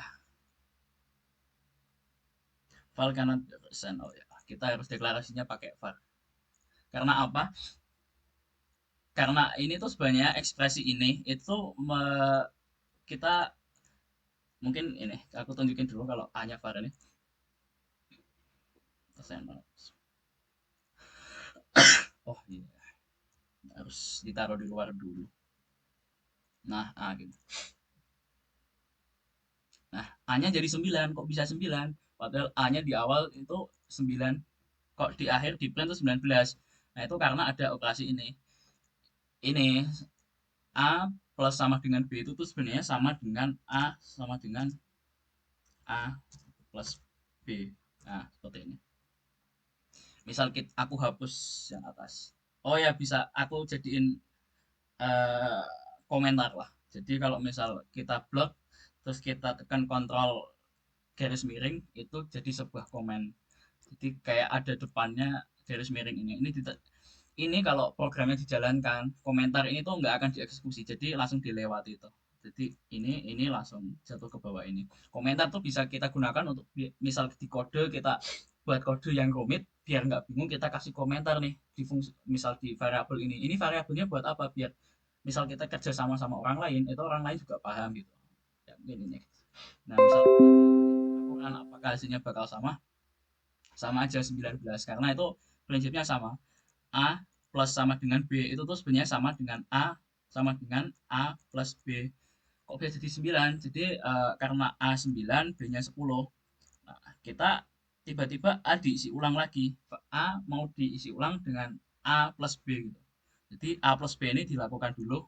var cannot be present. Oh ya, kita harus deklarasinya pakai var. Karena apa? Karena ini tuh sebenarnya ekspresi ini itu kita mungkin ini aku tunjukin dulu kalau A-nya var ini. Oh iya, harus ditaruh di luar dulu. Nah, A gitu. Nah, A-nya jadi 9. Kok bisa 9? Padahal A-nya di awal itu 9. Kok di akhir di print itu 19. Nah, itu karena ada operasi ini. Ini A plus sama dengan B itu tuh sebenarnya sama dengan A sama dengan A plus B. Nah, seperti ini. Misal aku hapus yang atas. Oh ya, bisa aku jadiin eh, komentar lah. Jadi kalau misal kita blok, terus kita tekan kontrol garis miring, itu jadi sebuah komen. Jadi kayak ada depannya garis miring ini. Ini kalau programnya dijalankan, komentar ini tuh nggak akan dieksekusi, jadi langsung dilewati itu. Jadi ini langsung jatuh ke bawah ini. Komentar tuh bisa kita gunakan untuk misal di kode kita buat kode yang rumit, biar nggak bingung kita kasih komentar nih di fungsi misal di variabel ini. Ini variabelnya buat apa? Biar misal kita kerja sama sama orang lain, itu orang lain juga paham gitu. Ya mungkin ini. Nah misal aku kan apakah hasilnya bakal sama? Sama aja 19 karena itu prinsipnya sama. A plus sama dengan B itu tuh sebenarnya sama dengan A sama dengan A plus B. Kok bisa jadi 9? Jadi karena A 9, B-nya 10. Nah, kita tiba-tiba A diisi ulang lagi. A mau diisi ulang dengan A plus B gitu. Jadi A plus B ini dilakukan dulu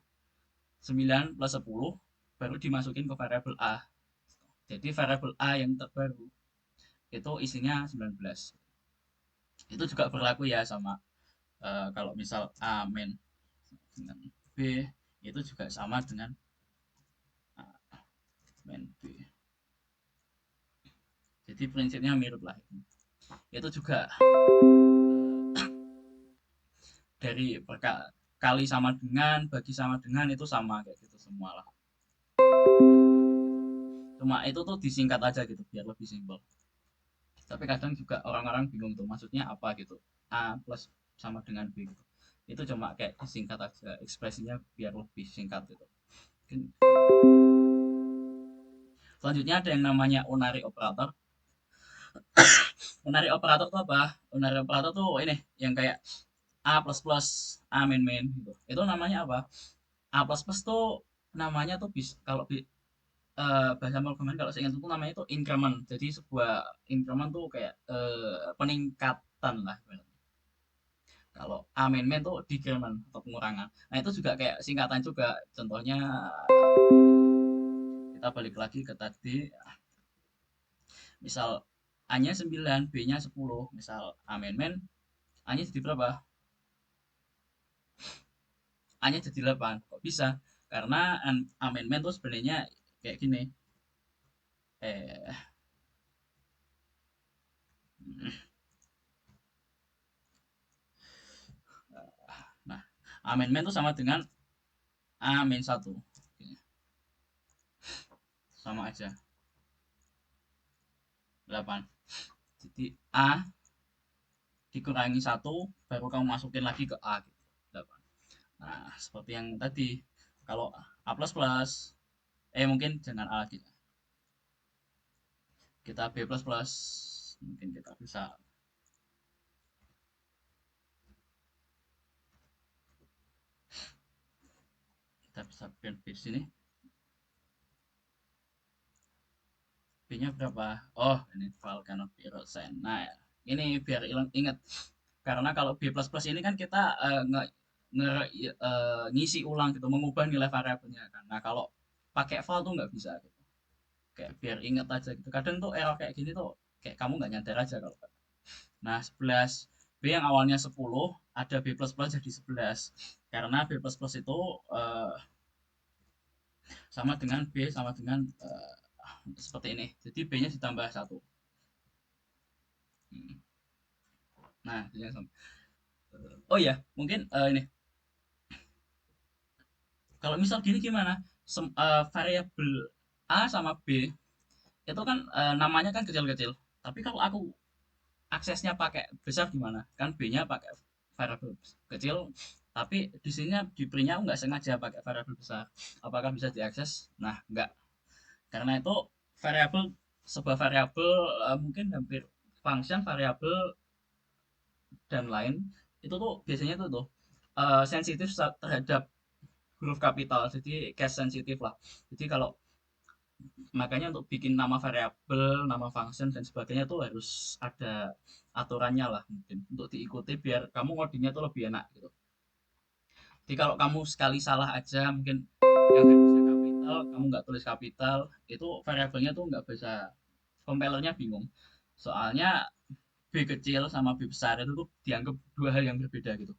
9 plus 10 baru dimasukin ke variabel A. Jadi variabel A yang terbaru itu isinya 19. Itu juga berlaku ya sama kalau misal A min dengan B itu juga sama dengan A min B. Jadi prinsipnya mirip lah. Itu juga dari kali sama dengan, bagi sama dengan itu sama kayak gitu semua lah. Cuma itu tuh disingkat aja gitu biar lebih simpel. Tapi kadang juga orang-orang bingung tuh maksudnya apa gitu. A plus sama dengan B gitu. Itu cuma kayak disingkat aja ekspresinya biar lebih singkat gitu. Mungkin selanjutnya ada yang namanya unary operator. Unary operator tuh apa? Unary operator tuh ini yang kayak A plus plus, A min min gitu. Itu namanya apa? A plus plus tuh namanya tuh kalau bahasa programan kalau saya ingat itu namanya tuh increment. Jadi sebuah increment tuh kayak peningkatan lah. Kalau A min min tuh decrement atau pengurangan. Nah itu juga kayak singkatan juga. Contohnya kita balik lagi ke tadi. Misal A-nya 9, B-nya 10. Misal A min min, A-nya jadi berapa? A-nya jadi 8. Kok bisa? Karena amendment tuh sebenarnya kayak gini. Eh, A min min itu sama dengan A min 1. Sama aja. 8. Jadi A dikurangi 1, baru kamu masukin lagi ke A gitu. 8. Nah, seperti yang tadi. Kalau A++, mungkin jangan A lagi. Kita B++, mungkin kita bisa print B di sini. B-nya berapa? Oh, ini file cannot be send. Nah, ini biar ingat. Karena kalau B++ ini kan kita ngisi ulang gitu, mengubah nilai variabelnya kan. Nah, kalau pakai file tuh nggak bisa gitu. Kayak biar ingat aja gitu. Kadang tuh error kayak gini tuh kayak kamu nggak nyadar aja kalau. Nah, 11 B yang awalnya 10 ada B++ jadi 11. Karena B++ itu sama dengan B sama dengan seperti ini. Jadi B-nya ditambah 1. Nah, oh ya, mungkin ini. Kalau misal gini gimana? Variabel A sama B itu kan namanya kan kecil-kecil. Tapi kalau aku aksesnya pakai besar gimana? Kan B-nya pakai variabel kecil, tapi di sini di print-nya aku nggak sengaja pakai variabel besar. Apakah bisa diakses? Nah, nggak. Karena itu variabel sebuah variabel mungkin hampir function variabel dan lain itu tuh biasanya tuh sensitif terhadap huruf kapital, jadi case sensitif lah. Jadi kalau makanya untuk bikin nama variabel, nama function dan sebagainya tuh harus ada aturannya lah mungkin untuk diikuti biar kamu ngodingnya tuh lebih enak gitu. Jadi kalau kamu sekali salah aja mungkin yang harusnya kapital kamu nggak tulis kapital itu variabelnya tuh nggak bisa, compilernya bingung. Soalnya B kecil sama B besar itu tuh dianggap dua hal yang berbeda gitu.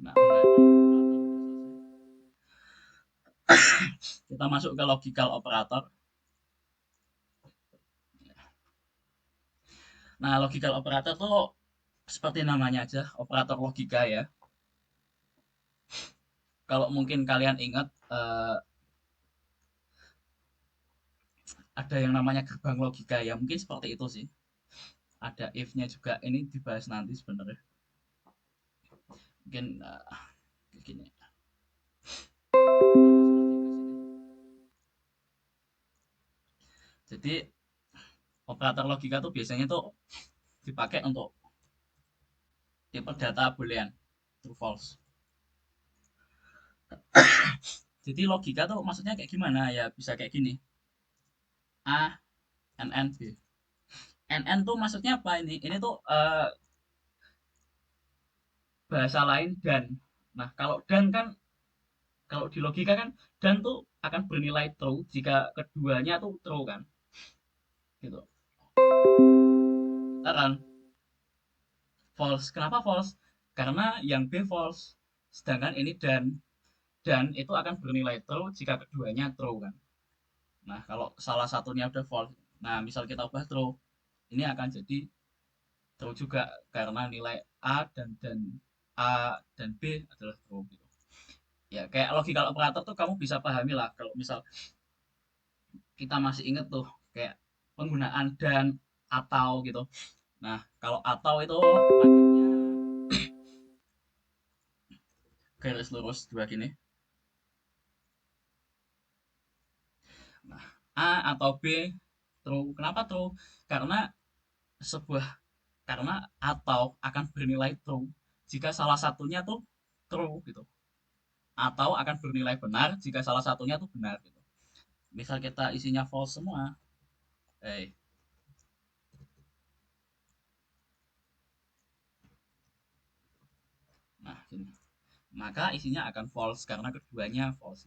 Nah, kita masuk ke logical operator. Nah, logical operator tuh seperti namanya aja, operator logika ya. Kalau mungkin kalian ingat ada yang namanya gerbang logika ya, mungkin seperti itu sih. Ada if-nya juga, ini dibahas nanti sebenarnya. Mungkin kayak gini. Jadi operator logika tuh biasanya tuh dipakai untuk tipe data boolean, true false. Jadi logika tuh maksudnya kayak gimana ya, bisa kayak gini. A, NN, B. NN tuh maksudnya apa ini? Ini tuh bahasa lain dan. Nah, kalau dan kan kalau di logika kan dan tuh akan bernilai true jika keduanya tuh true kan. Gitu. Kan false. Kenapa false? Karena yang B false. Sedangkan ini dan itu akan bernilai true jika keduanya true kan. Nah, kalau salah satunya udah false. Nah, misal kita ubah true, ini akan jadi true juga karena nilai A dan B adalah true gitu. Ya, kayak logical operator tuh kamu bisa pahami lah kalau misal kita masih inget tuh kayak penggunaan dan atau gitu. Nah, kalau atau itu makanya garis lurus dua gini. Nah, A atau B true. Kenapa true? Karena sebuah karena atau akan bernilai true jika salah satunya tuh true gitu. Atau akan bernilai benar jika salah satunya tuh benar gitu. Misal kita isinya false semua. Eh, nah, gini. Maka isinya akan false karena keduanya false.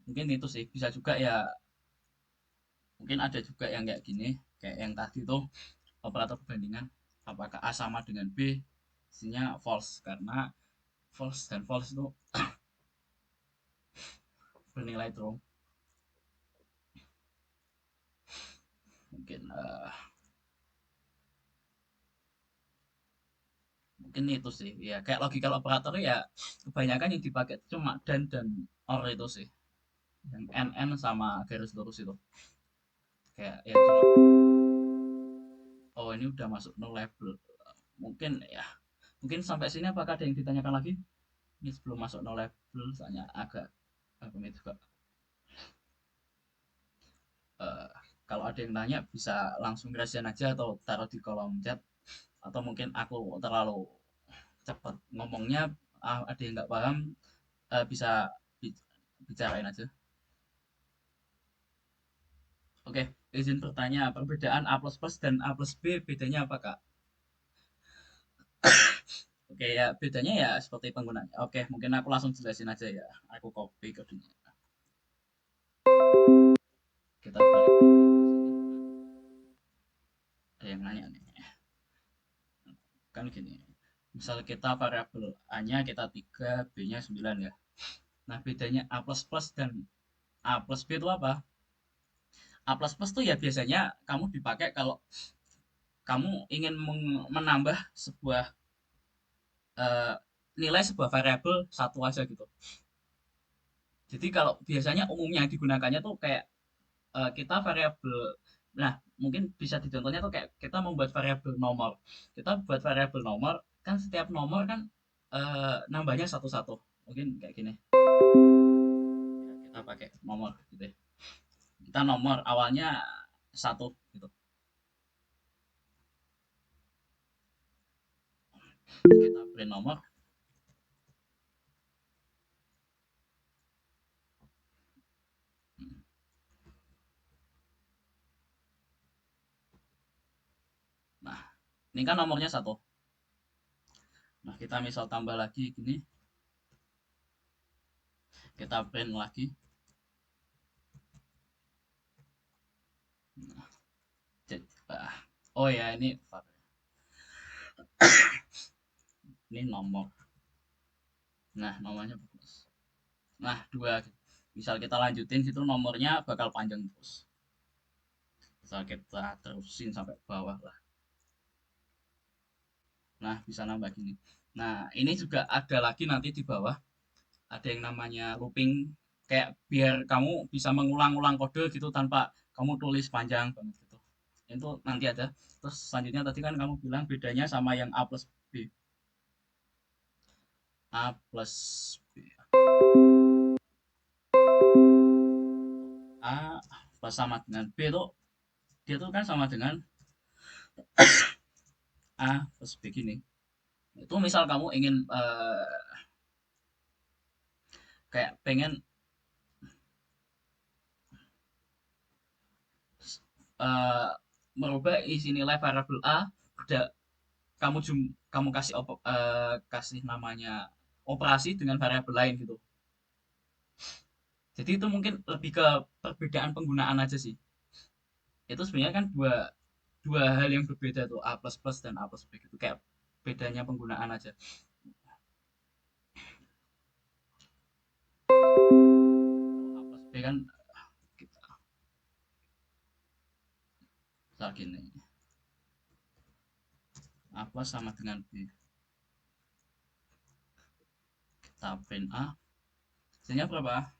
Mungkin itu sih bisa juga ya, mungkin ada juga yang kayak gini kayak yang tadi tuh operator perbandingan apakah A sama dengan B isinya false karena false dan false itu bernilai true. Mungkin mungkin itu sih ya, kayak logical operator ya kebanyakan yang dipakai cuma dan or itu sih, yang NN sama garis lurus itu, kayak ya cuma oh ini udah masuk no label. Mungkin ya, mungkin sampai sini apakah ada yang ditanyakan lagi ini sebelum masuk no label, soalnya agak ini juga. Eh, Kalau ada yang nanya bisa langsung resen aja atau taruh di kolom chat, atau mungkin aku terlalu cepat ngomongnya, ada yang nggak paham, bisa bicarain aja. Oke, izin bertanya, perbedaan A++ dan A plus B bedanya apa, Kak? Oke ya, bedanya ya seperti penggunanya. Oke, mungkin aku langsung jelasin aja ya. Aku copy kodenya. Kita balik lagi ke sini. Ada yang nanya nih. Kan gini. Misal kita variabel A-nya kita 3, B-nya 9 ya. Nah, bedanya A++ dan A plus B itu apa? A++ tuh ya biasanya kamu dipakai kalau kamu ingin menambah sebuah eh, nilai sebuah variabel satu aja gitu. Jadi kalau biasanya umumnya digunakannya tuh kayak kita variabel, nah mungkin bisa dicontohnya tuh kayak kita membuat variabel nomor. Kita buat variabel nomor, kan setiap nomor kan nambahnya satu-satu. Mungkin kayak gini. Ya, kita pakai nomor gitu ya. Kita nomor awalnya satu gitu. Kita print nomor. Nah, ini kan nomornya satu. Nah, kita misal tambah lagi gini, kita print lagi. Nah, oh ya ini nomor. Nah, nomornya bagus. Nah, dua. Misal kita lanjutin gitu nomornya bakal panjang terus. Misal kita terusin sampai bawah lah. Nah, bisa nambah gini. Nah, ini juga ada lagi nanti di bawah. Ada yang namanya looping. Kayak biar kamu bisa mengulang-ulang kode gitu tanpa kamu tulis panjang banget gitu. Itu nanti ada. Terus selanjutnya tadi kan kamu bilang bedanya sama yang A plus B. A plus B. A plus sama dengan B itu dia tuh kan sama dengan A plus B gini. Itu misal kamu ingin kayak pengen uh, merubah isi nilai variabel A, udah kamu kasih kasih namanya operasi dengan variabel lain gitu. Jadi itu mungkin lebih ke perbedaan penggunaan aja sih. Itu sebenarnya kan dua dua hal yang berbeda tuh, A plus plus dan A plus B gitu, kayak bedanya penggunaan aja. Kalau A plus B kan kita misal gini, A plus sama dengan B, kita print A, hasilnya berapa?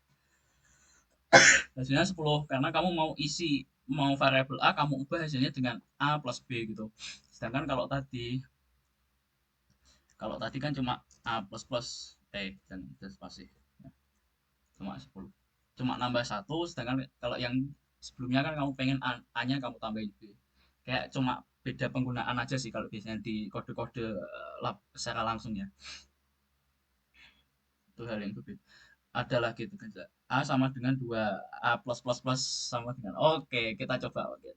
Hasilnya 10 karena kamu mau variabel A kamu ubah hasilnya dengan A plus B gitu. Sedangkan kalau tadi kan cuma A plus plus dan spasi ya, cuma 10, cuma nambah satu, sedangkan kalau yang sebelumnya kan kamu pengen A-nya kamu tambahin B, kayak cuma beda penggunaan aja sih kalau biasanya di kode-kode secara langsung ya, itu hal yang berbeda. Ada lagi itu kan A sama dengan 2, A plus plus plus sama dengan, oke kita coba. Oke.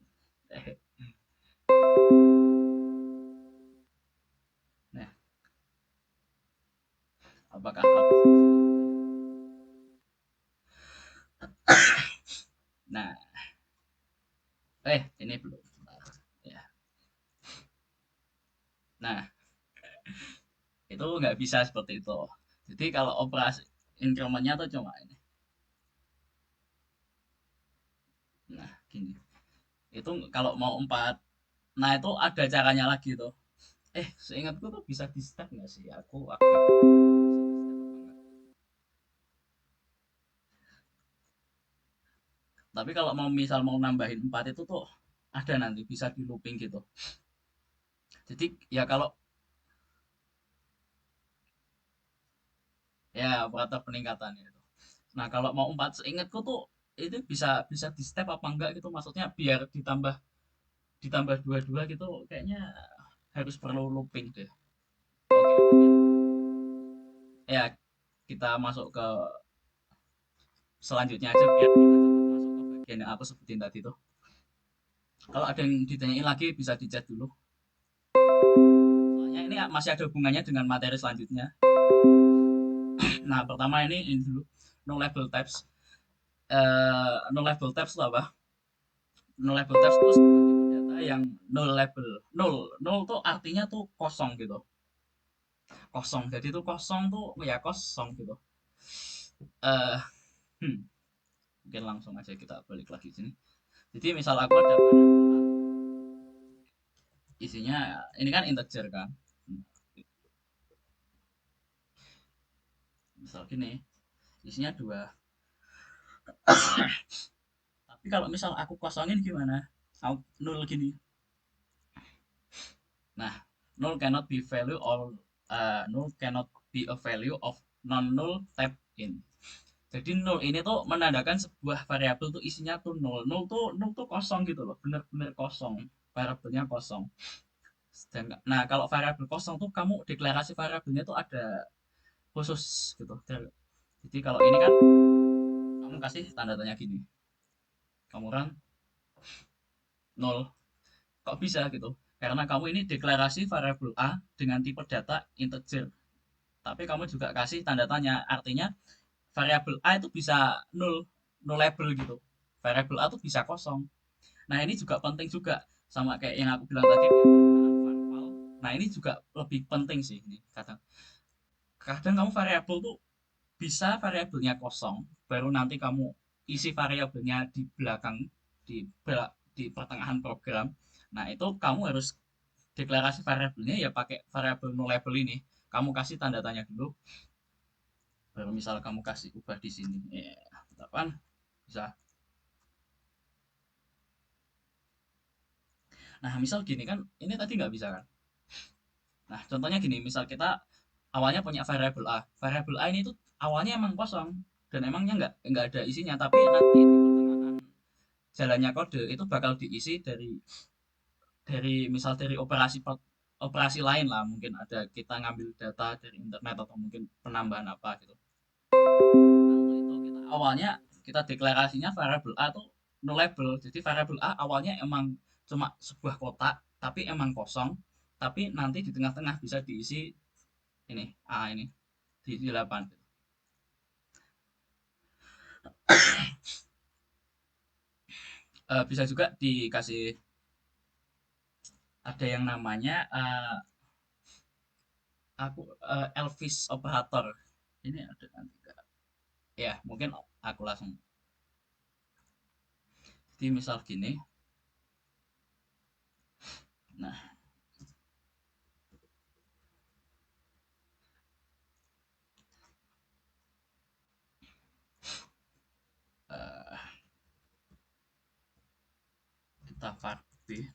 Nah, apakah A plus nah ini belum. Ya. Nah, itu nggak bisa seperti itu. Jadi kalau operasi incrementnya tuh cuma ini. Nah, gini. Itu kalau mau 4. Nah, itu ada caranya lagi tuh. Seingatku tuh bisa di step nggak sih? Aku agak lupa bisa di step apa enggak. Tapi kalau mau misal mau nambahin 4 itu tuh ada nanti bisa di looping gitu. Jadi ya kalau ya operator peningkatan itu. Nah, kalau mau 4 seingatku tuh itu bisa bisa di step apa enggak gitu, maksudnya biar ditambah ditambah dua-dua gitu kayaknya harus perlu looping deh. Oke, mungkin ya kita masuk ke selanjutnya aja biar kita cepat masuk ke bagian yang aku sebutin tadi tuh. Kalau ada yang ditanyain lagi bisa di chat dulu. Soalnya ini masih ada hubungannya dengan materi selanjutnya. Nah, pertama ini dulu no label types. No label types itu apa? No label types itu sebuah tipe data yang no label. Null tuh artinya tuh kosong gitu. Kosong. Jadi tuh kosong tuh ya kosong gitu. Eh, hmm, Mungkin langsung aja kita balik lagi sini. Jadi misal aku ada variabel A, isinya ini kan integer kan. Misal gini, isinya 2. Tapi kalau misal aku kosongin gimana? Aku nol gini. Nah, null cannot be value or null cannot be a value of non-null type in. Jadi nol ini tuh menandakan sebuah variabel tuh isinya tuh nol. Nol tuh kosong gitu loh, bener-bener kosong. Variabelnya kosong. Nah, kalau variabel kosong tuh kamu deklarasi variabelnya tuh ada khusus gitu. Jadi kalau ini kan kamu kasih tanda tanya gini. Kamu kan nol. Kok bisa gitu? Karena kamu ini deklarasi variabel A dengan tipe data integer. Tapi kamu juga kasih tanda tanya, artinya variabel A itu bisa nol, nullable gitu. Variabel A itu bisa kosong. Nah, ini juga penting juga sama kayak yang aku bilang tadi penggunaan var. Nah, ini juga lebih penting sih ini kadang. Kadang kamu variabel tuh bisa variabelnya kosong, baru nanti kamu isi variabelnya di belakang di di pertengahan program. Nah, itu kamu harus deklarasi variabelnya ya pakai variabel nullable ini. Kamu kasih tanda tanya dulu, baru misal kamu kasih ubah di sini. Ya, kan bisa. Nah, misal gini kan, ini tadi nggak bisa kan? Nah, contohnya gini, misal kita awalnya punya variabel A. Variabel A ini tuh awalnya emang kosong dan emangnya nggak ada isinya, tapi nanti di pertengahan jalannya kode itu bakal diisi dari misal dari operasi lain lah, mungkin ada kita ngambil data dari internet atau mungkin penambahan apa gitu. Nah, untuk itu kita awalnya kita deklarasinya variabel A tuh nullable. Jadi variabel A awalnya emang cuma sebuah kotak, tapi emang kosong. Tapi nanti di tengah-tengah bisa diisi ini A ini di 8. Bisa juga dikasih ada yang namanya Elvis operator. Ini ada nanti ya mungkin aku langsung. Jadi misal gini. Nah, eh, kita var B.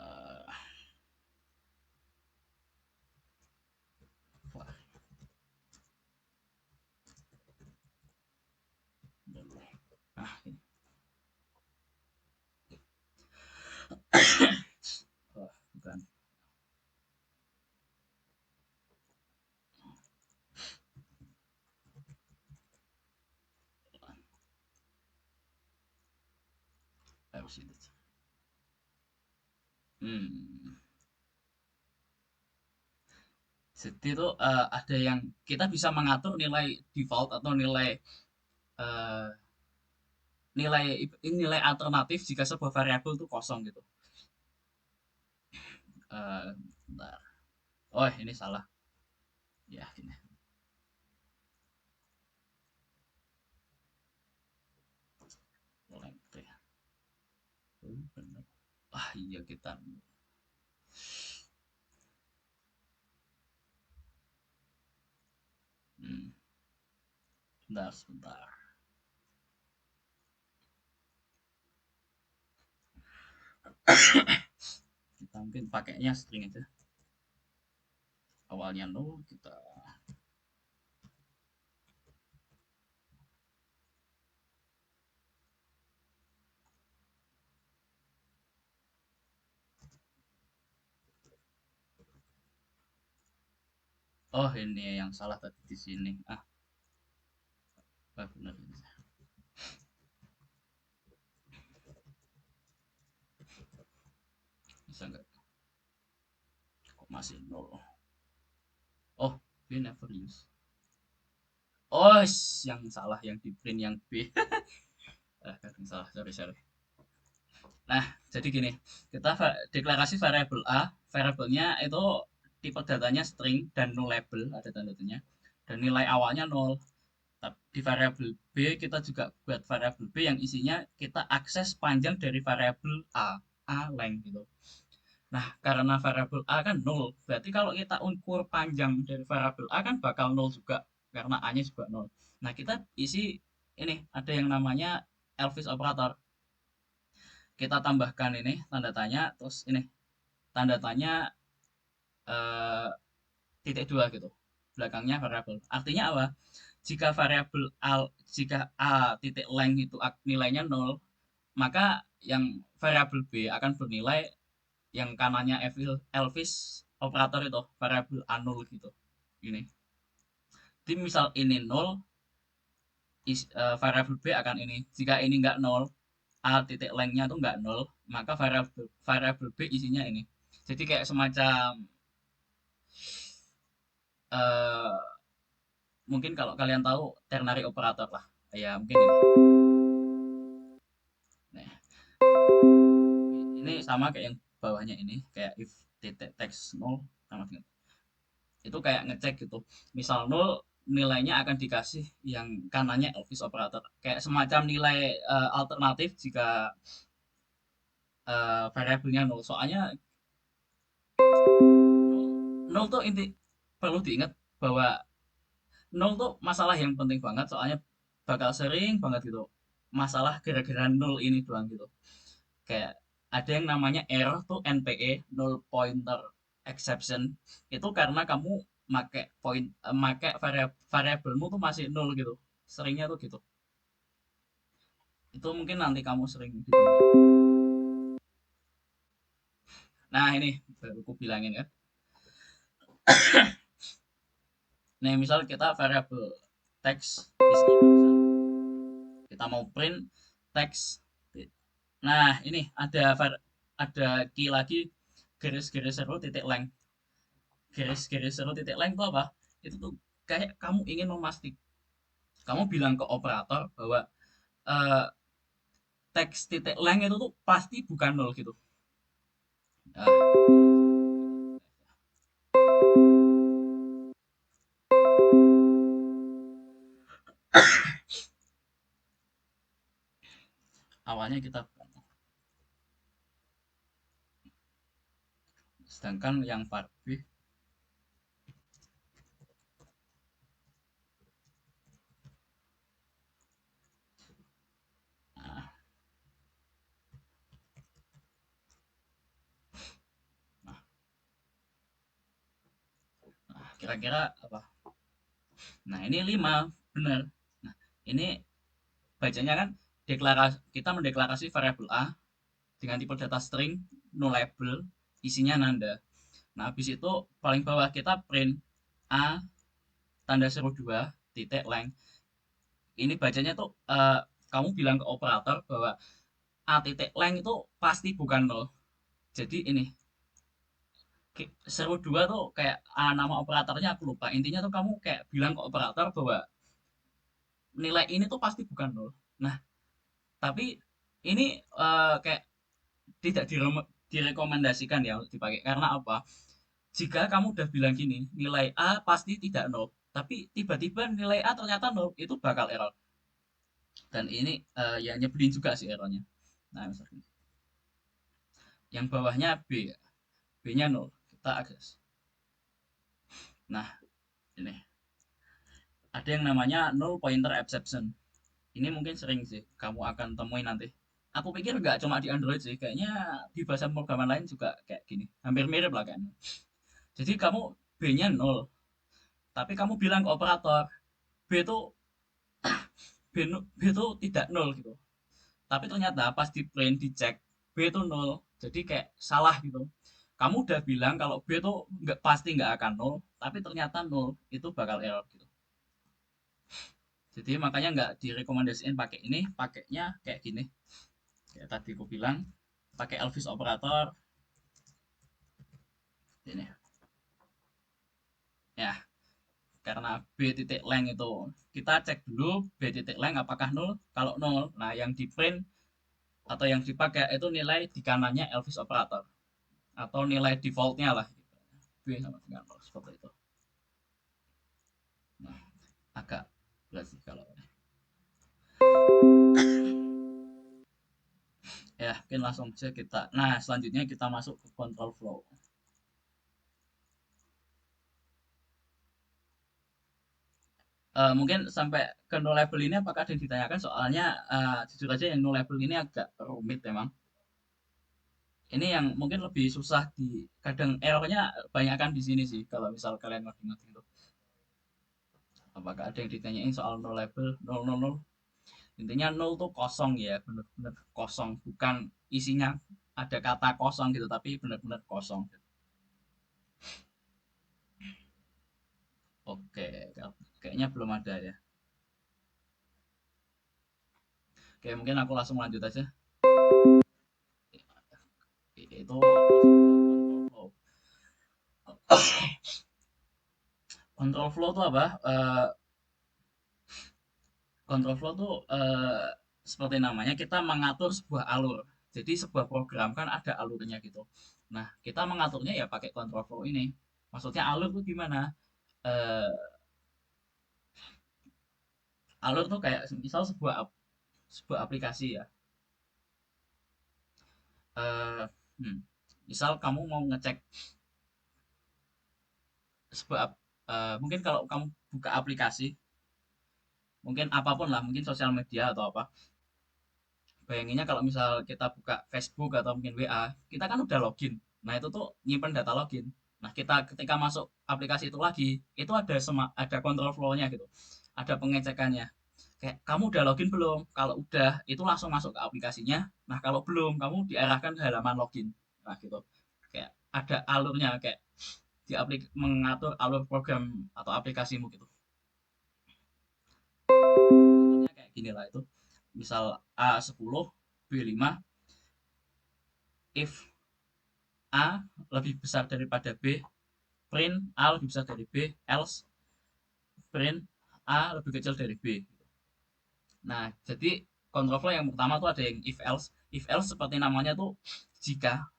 eh, nah ini. Bukan. Hmm. Jadi itu ada yang kita bisa mengatur nilai default atau eh, nilai nilai alternatif jika sebuah variabel itu kosong gitu. Bentar. Oh, ini salah. Ya, ini. Length ya. Benar. Ah, iya kita. Hmm, Bentar, sebentar. Kita mungkin pakainya string aja. Awalnya 0, kita oh ini yang salah tadi di sini. Benar ini. Bisa nggak? Kok masih 0? Oh, we never use. Oh, yang salah yang di print yang B. Yang salah, sorry, sorry. Nah, jadi gini, kita deklarasi variabel A, variabelnya itu tipe datanya string dan nullable, ada tanda-tandanya, dan nilai awalnya 0. Di variabel B kita juga buat variabel B yang isinya kita akses panjang dari variabel A length gitu. Nah, karena variabel A kan 0, berarti kalau kita ukur panjang dari variabel A kan bakal 0 juga, karena A-nya juga 0. Nah, kita isi ini, ada yang namanya Elvis operator. Kita tambahkan ini tanda tanya, terus ini tanda tanya eh, titik dua gitu. Belakangnya variabel. Artinya apa? Jika variabel jika A titik length itu nilainya 0, maka yang variabel B akan bernilai yang kanannya Elvis operator itu variabel A0 gitu. Ini. Jadi misal ini 0, variabel B akan ini. Jika ini enggak 0, A titik length-nya tuh enggak 0, maka variabel B isinya ini. Jadi kayak semacam eh mungkin kalau kalian tahu ternary operator lah. Ya, mungkin ini. Nah, ini sama kayak yang bawahnya ini, kayak if titik text 0 sama dengan itu kayak ngecek gitu. Misal 0, nilainya akan dikasih yang kanannya Elvis operator. Kayak semacam nilai alternatif jika variabelnya 0. Soalnya 0 tuh perlu diingat bahwa 0 tuh masalah yang penting banget, soalnya bakal sering banget gitu masalah gara-gara 0 ini doang gitu. Kayak ada yang namanya error tuh NPE, null pointer exception. Itu karena kamu make variabelmu tuh masih 0 gitu. Seringnya tuh gitu. Itu mungkin nanti kamu sering gitu. Nah, ini baru aku bilangin kan. Nah, misal kita variabel teks isinya kita mau print teks. Nah, ini ada key lagi, garis-garis seru titik length. Garis-garis seru titik length itu apa? Itu tuh kayak kamu ingin memastikan, kamu bilang ke operator bahwa eh, teks titik length itu tuh pasti bukan 0 gitu. Nah, awalnya kita bukan 0. Sedangkan yang var B, nah, nah, kira-kira apa? Nah, ini 5 benar. Nah, ini bacanya kan kita mendeklarasi variabel A dengan tipe data string nullable, isinya nanda. Nah, habis itu paling bawah kita print A tanda seru 2 titik length. Ini bacanya tuh kamu bilang ke operator bahwa A titik length itu pasti bukan 0. Jadi ini seru 2 tuh kayak nama operatornya aku lupa. Intinya tuh kamu kayak bilang ke operator bahwa nilai ini tuh pasti bukan 0. Nah, tapi ini kayak tidak direkomendasikan ya untuk dipakai. Karena apa? Jika kamu udah bilang gini, nilai A pasti tidak nol, tapi tiba-tiba nilai A ternyata nol, itu bakal error. Dan ini ya nyebelin juga sih errornya. Nah, misalnya yang bawahnya B, B-nya nol, kita akses. Nah, ini ada yang namanya null pointer exception. Ini mungkin sering sih kamu akan temui nanti. Aku pikir nggak cuma di Android sih, kayaknya di bahasa pemrograman lain juga kayak gini. Hampir mirip lah kan. Jadi kamu B-nya nol, tapi kamu bilang ke operator B itu B itu tidak nol gitu. Tapi ternyata pas di print dicek B itu nol. Jadi kayak salah gitu. Kamu udah bilang kalau B itu nggak pasti nggak akan nol, tapi ternyata nol, itu bakal error gitu. Jadi makanya nggak direkomendasiin pakai ini, pakainya kayak gini. Kayak tadi aku bilang, pakai Elvis operator ini. Ya, karena B titik length itu kita cek dulu B titik length apakah nol. Kalau nol, nah yang di print atau yang dipakai itu nilai di kanannya Elvis operator atau nilai defaultnya lah. B sama dengan nol seperti itu. Nah, agak berat sih kalau ya mungkin langsung aja kita. Nah, selanjutnya kita masuk ke control flow. Mungkin sampai ke no label ini apakah ada yang ditanyakan, soalnya jujur aja yang no label ini agak rumit memang. Ini yang mungkin lebih susah di, kadang errornya banyakkan di sini sih kalau misal kalian ngoding-ngoding tuh. Apakah ada yang ditanyain soal no label, nol nol nol? Intinya nol tuh kosong ya, bener-bener kosong, bukan isinya ada kata kosong gitu, tapi bener-bener kosong. Oke, kayaknya belum ada ya. Oke, mungkin aku langsung lanjut aja. Itu control flow. Control flow tuh apa? Control flow tuh seperti namanya, kita mengatur sebuah alur. Jadi sebuah program kan ada alurnya gitu. Nah, kita mengaturnya ya pakai control flow ini. Maksudnya alur tuh gimana? Eh, Alur tuh kayak misal sebuah aplikasi ya. Eh, hmm, Misal kamu mau ngecek sebuah mungkin kalau kamu buka aplikasi, mungkin apapun lah, mungkin sosial media atau apa. Bayanginnya kalau misal kita buka Facebook atau mungkin WA, kita kan udah login. Nah, itu tuh nyimpen data login. Nah, kita ketika masuk aplikasi itu lagi, itu ada control flow-nya gitu. Ada pengecekannya. Kayak kamu udah login belum? Kalau udah, itu langsung masuk ke aplikasinya. Nah, kalau belum, kamu diarahkan ke halaman login. Nah, gitu. Kayak ada alurnya, kayak mengatur alur program atau aplikasimu gitu. Contohnya kayak gini lah itu. Misal A10, B5, if A lebih besar daripada B, print A lebih besar dari B, else print A lebih kecil dari B. Nah, jadi control flow yang pertama tuh ada yang if else. If else seperti namanya tuh jika,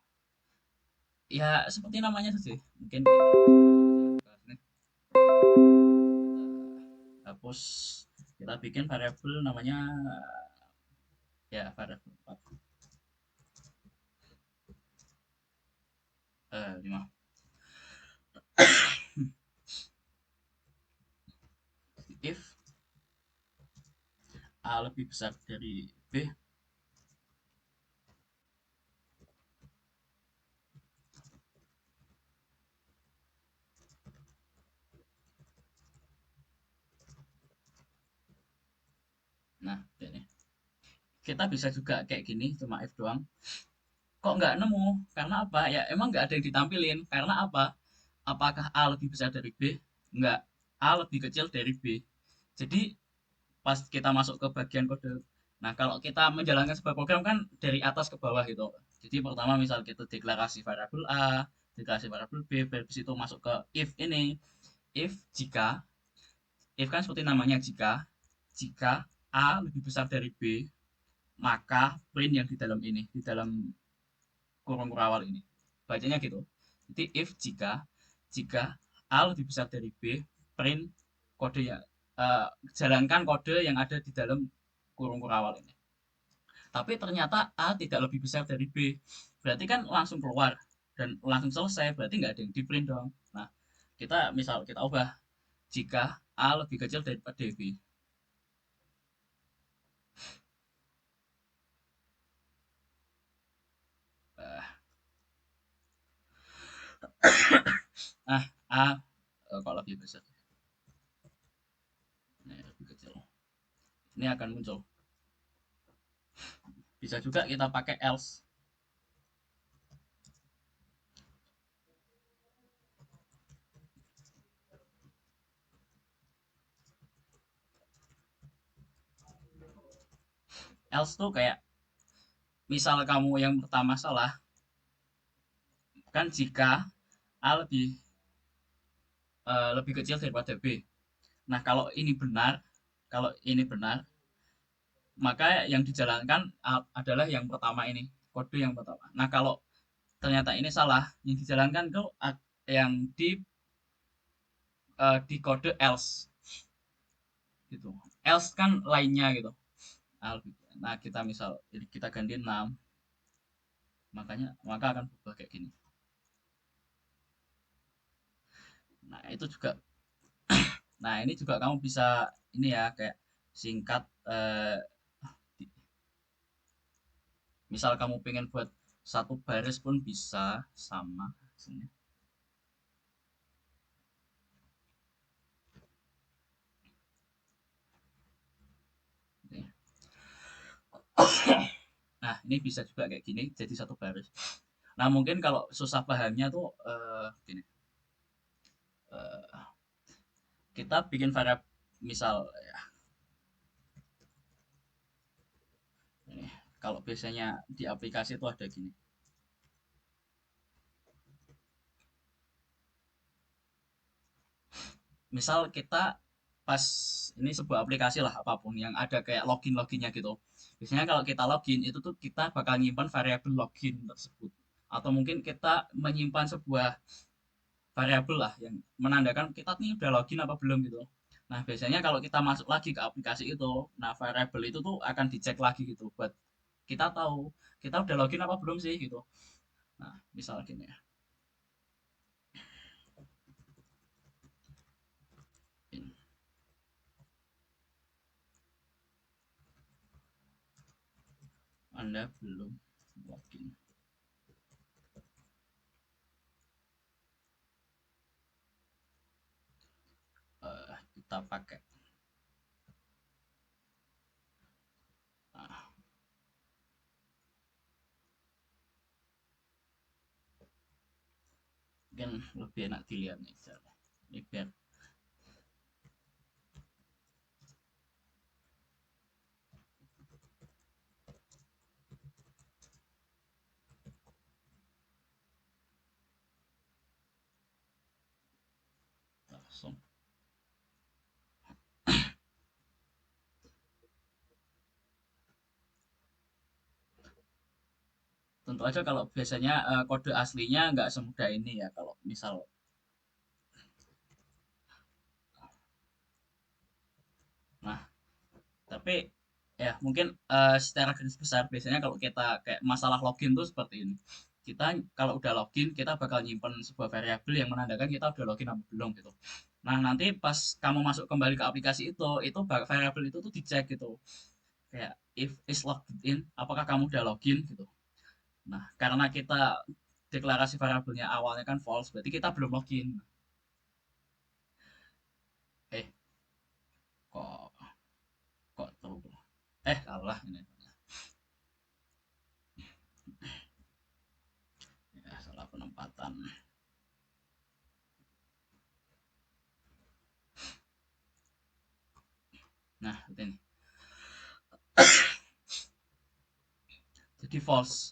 ya seperti namanya saja. Mungkin kita hapus, kita bikin variabel namanya ya variabel 4 5. If A lebih besar dari B, nah ini kita bisa juga kayak gini, cuma if doang. Kok nggak nemu? Karena apa? Ya emang nggak ada yang ditampilin. Karena apa? Apakah A lebih besar dari B? Nggak. A lebih kecil dari B. Jadi pas kita masuk ke bagian kode. Nah, kalau kita menjalankan sebuah program kan dari atas ke bawah gitu. Jadi pertama misal kita deklarasi variabel A, deklarasi variabel B, habis itu masuk ke if ini. If jika, if kan seperti namanya jika A lebih besar dari B, maka print yang di dalam ini, di dalam kurung kurawal ini. Bacanya gitu. Jadi if jika A lebih besar dari B, print kodenya, jalankan kode yang ada di dalam kurung kurawal ini. Tapi ternyata A tidak lebih besar dari B. Berarti kan langsung keluar dan langsung selesai. Berarti nggak ada yang di print dong. Nah, kita ubah jika A lebih kecil daripada B. Nah, A kok lebih besar. Ini lebih kecil. Ini akan muncul. Bisa juga kita pakai else. Else tuh kayak misal kamu yang pertama salah, kan jika A lebih kecil daripada B. Nah, kalau ini benar, maka yang dijalankan adalah yang pertama ini, kode yang pertama. Nah, kalau ternyata ini salah, yang dijalankan tuh yang di kode else gitu. Else kan lainnya gitu. Nah, kita ganti 6, maka akan berubah kayak gini. Nah, itu juga. Nah, ini juga kamu bisa ini ya kayak singkat, misal kamu pengen buat satu baris pun bisa sama hasilnya. Nah, ini bisa juga kayak gini jadi satu baris. Nah, mungkin kalau susah pahamnya tuh gini. eh, kita bikin variabel, misal ya, ini, kalau biasanya di aplikasi itu ada gini. Misal kita pas ini sebuah aplikasi lah apapun yang ada kayak loginnya gitu. Biasanya kalau kita login itu tuh kita bakal nyimpan variabel login tersebut. Atau mungkin kita menyimpan sebuah variabel lah yang menandakan kita nih udah login apa belum gitu. Nah, biasanya kalau kita masuk lagi ke aplikasi itu, nah variabel itu tuh akan dicek lagi gitu buat kita tahu kita udah login apa belum sih gitu. Nah, misal gini ya. Anda belum login. Kita pakai. Nah, mungkin lebih enak dilihat nih cara. Ini biar langsung. Tentu aja kalau biasanya kode aslinya nggak semudah ini ya kalau misal. Nah, tapi ya mungkin secara garis besar biasanya kalau kita kayak masalah login tuh seperti ini. Kita kalau udah login kita bakal nyimpen sebuah variabel yang menandakan kita udah login apa belum gitu. Nah, nanti pas kamu masuk kembali ke aplikasi itu variabel itu tuh dicek gitu. Kayak if is logged in, apakah kamu udah login gitu. Nah, karena kita deklarasi variabelnya awalnya kan false, berarti kita belum login. Eh, kok kok tuh. Salah ini. Ya, salah penempatan. Nah, ini. Jadi false.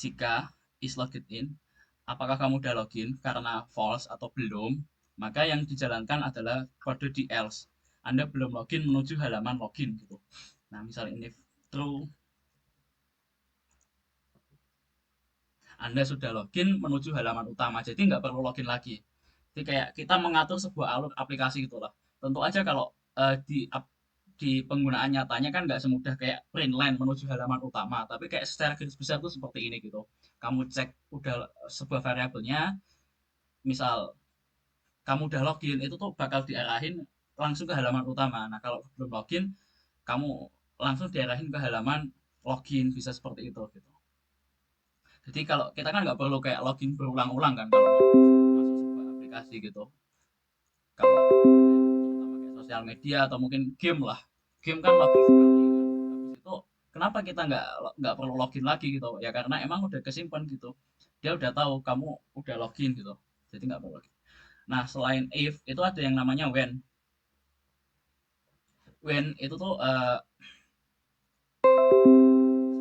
Jika is logged in, apakah kamu udah login? Karena false atau belum, maka yang dijalankan adalah kode di else. Anda belum login menuju halaman login gitu. Nah, misalnya ini true. Anda sudah login menuju halaman utama, jadi nggak perlu login lagi. Jadi kayak kita mengatur sebuah alur aplikasi gitu lah. Tentu aja kalau di penggunaan nyatanya kan nggak semudah kayak print line menuju halaman utama, tapi kayak secara garis besar tuh seperti ini gitu. Kamu cek udah sebuah variabelnya, misal kamu udah login, itu tuh bakal diarahin langsung ke halaman utama. Nah, kalau belum login, kamu langsung diarahin ke halaman login, bisa seperti itu gitu. Jadi kalau kita kan nggak perlu kayak login berulang-ulang kan kalau mau masuk sebuah aplikasi gitu. Kalau terutama kayak sosial media atau mungkin game lah, game kan login sekali kan. Habis itu kenapa kita nggak perlu login lagi gitu? Ya karena emang udah kesimpan gitu. Dia udah tahu kamu udah login gitu. Jadi nggak perlu login. Nah, selain if itu ada yang namanya when. When itu tuh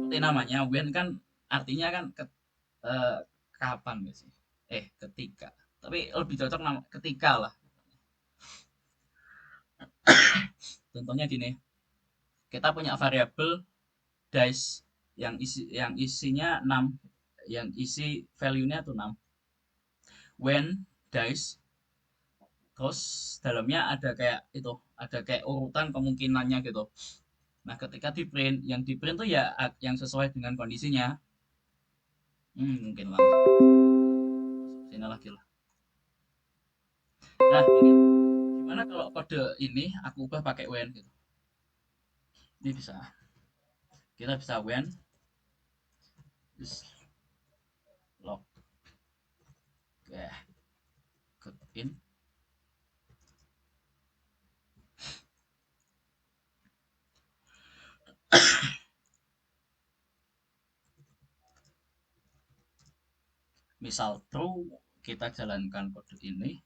seperti namanya, when kan artinya kan eh, kapan gak sih? Ketika. Tapi lebih cocok nama ketika lah. Contohnya gini, kita punya variabel dice yang isinya 6, yang isi value-nya tuh 6. When dice, terus dalamnya ada kayak itu, ada kayak urutan kemungkinannya gitu. Nah, ketika di print, yang di print tuh ya yang sesuai dengan kondisinya. Mungkin langsung masuk sini lagi lah. Nah, mungkin gimana kalau kode ini aku ubah pakai when gitu. Ini bisa. Kita bisa when is log in. Misal true, kita jalankan kode ini.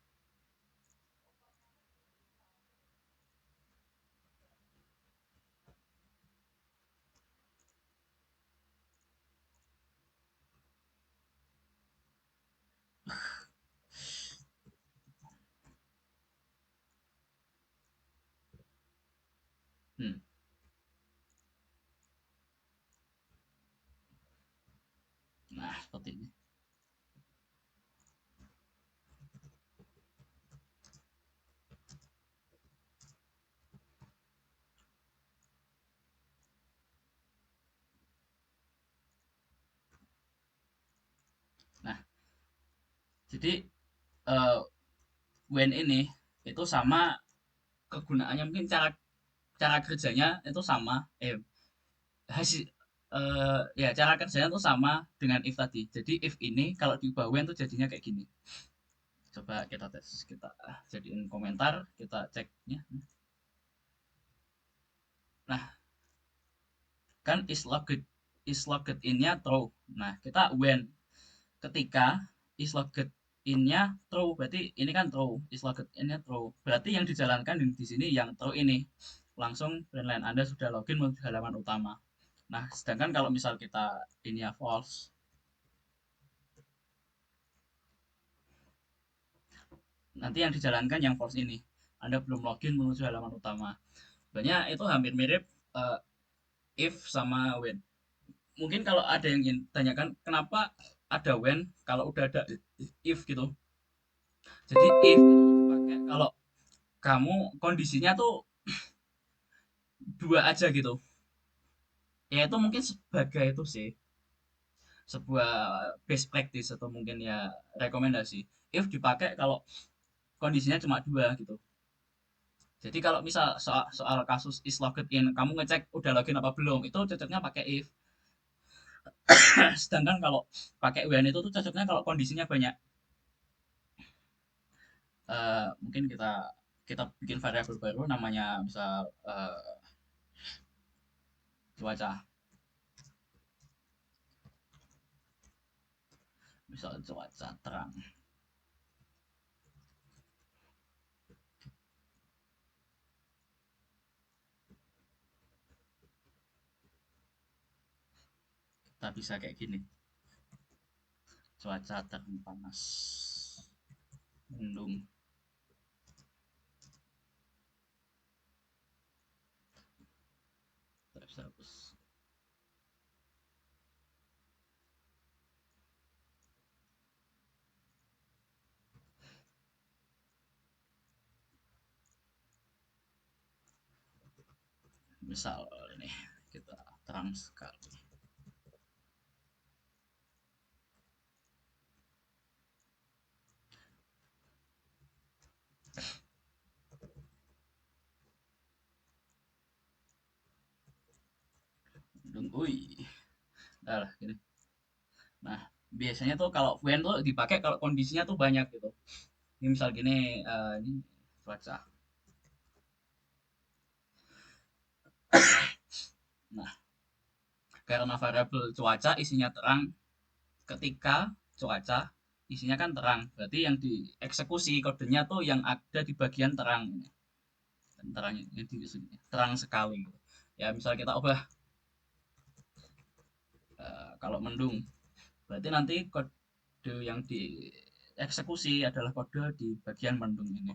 Hmm. Nah, seperti ini. Nah, jadi uh, when ini itu sama kegunaannya, mungkin cara cara kerjanya itu sama. Hasil ya cara kerjanya itu sama dengan if tadi. Jadi if ini kalau diubah when tuh jadinya kayak gini. Coba kita tes, kita jadiin komentar, kita ceknya. Nah, kan is logged in-nya true. Nah, kita when ketika is logged in-nya true, berarti ini kan true, is logged in-nya true. Berarti yang dijalankan di sini yang true ini. Langsung print line Anda sudah login menuju halaman utama. Nah, sedangkan kalau misal kita ini ya false, nanti yang dijalankan yang false ini. Anda belum login menuju halaman utama. Sebenarnya itu hampir mirip uh, if sama when. Mungkin kalau ada yang ingin tanyakan kenapa ada when kalau udah ada if gitu. Jadi if itu dipakai kalau kamu kondisinya tuh dua aja gitu. Ya itu mungkin sebagai itu sih sebuah best practice atau mungkin ya rekomendasi. If dipakai kalau kondisinya cuma dua gitu. Jadi kalau misal soal kasus is logged in, kamu ngecek udah login apa belum, itu cocoknya pakai if. Sedangkan kalau pakai when itu tuh cocoknya kalau kondisinya banyak. Mungkin kita kita bikin variabel baru namanya misal cuaca. Misal cuaca terang. Kita bisa kayak gini. Cuaca terang panas. Mendung. Kita bisa hapus. Misal ini kita terang sekali. Ui, lah gini. Nah, biasanya tuh kalau when tuh dipakai kalau kondisinya tuh banyak gitu. Ini misal gini, ini cuaca. Nah, karena variabel cuaca isinya terang, ketika cuaca isinya kan terang, berarti yang dieksekusi kodenya tuh yang ada di bagian terang ini. Dan terangnya yang di terang sekali gitu. Ya, misal kita ubah kalau mendung, berarti nanti kode yang dieksekusi adalah kode di bagian mendung ini.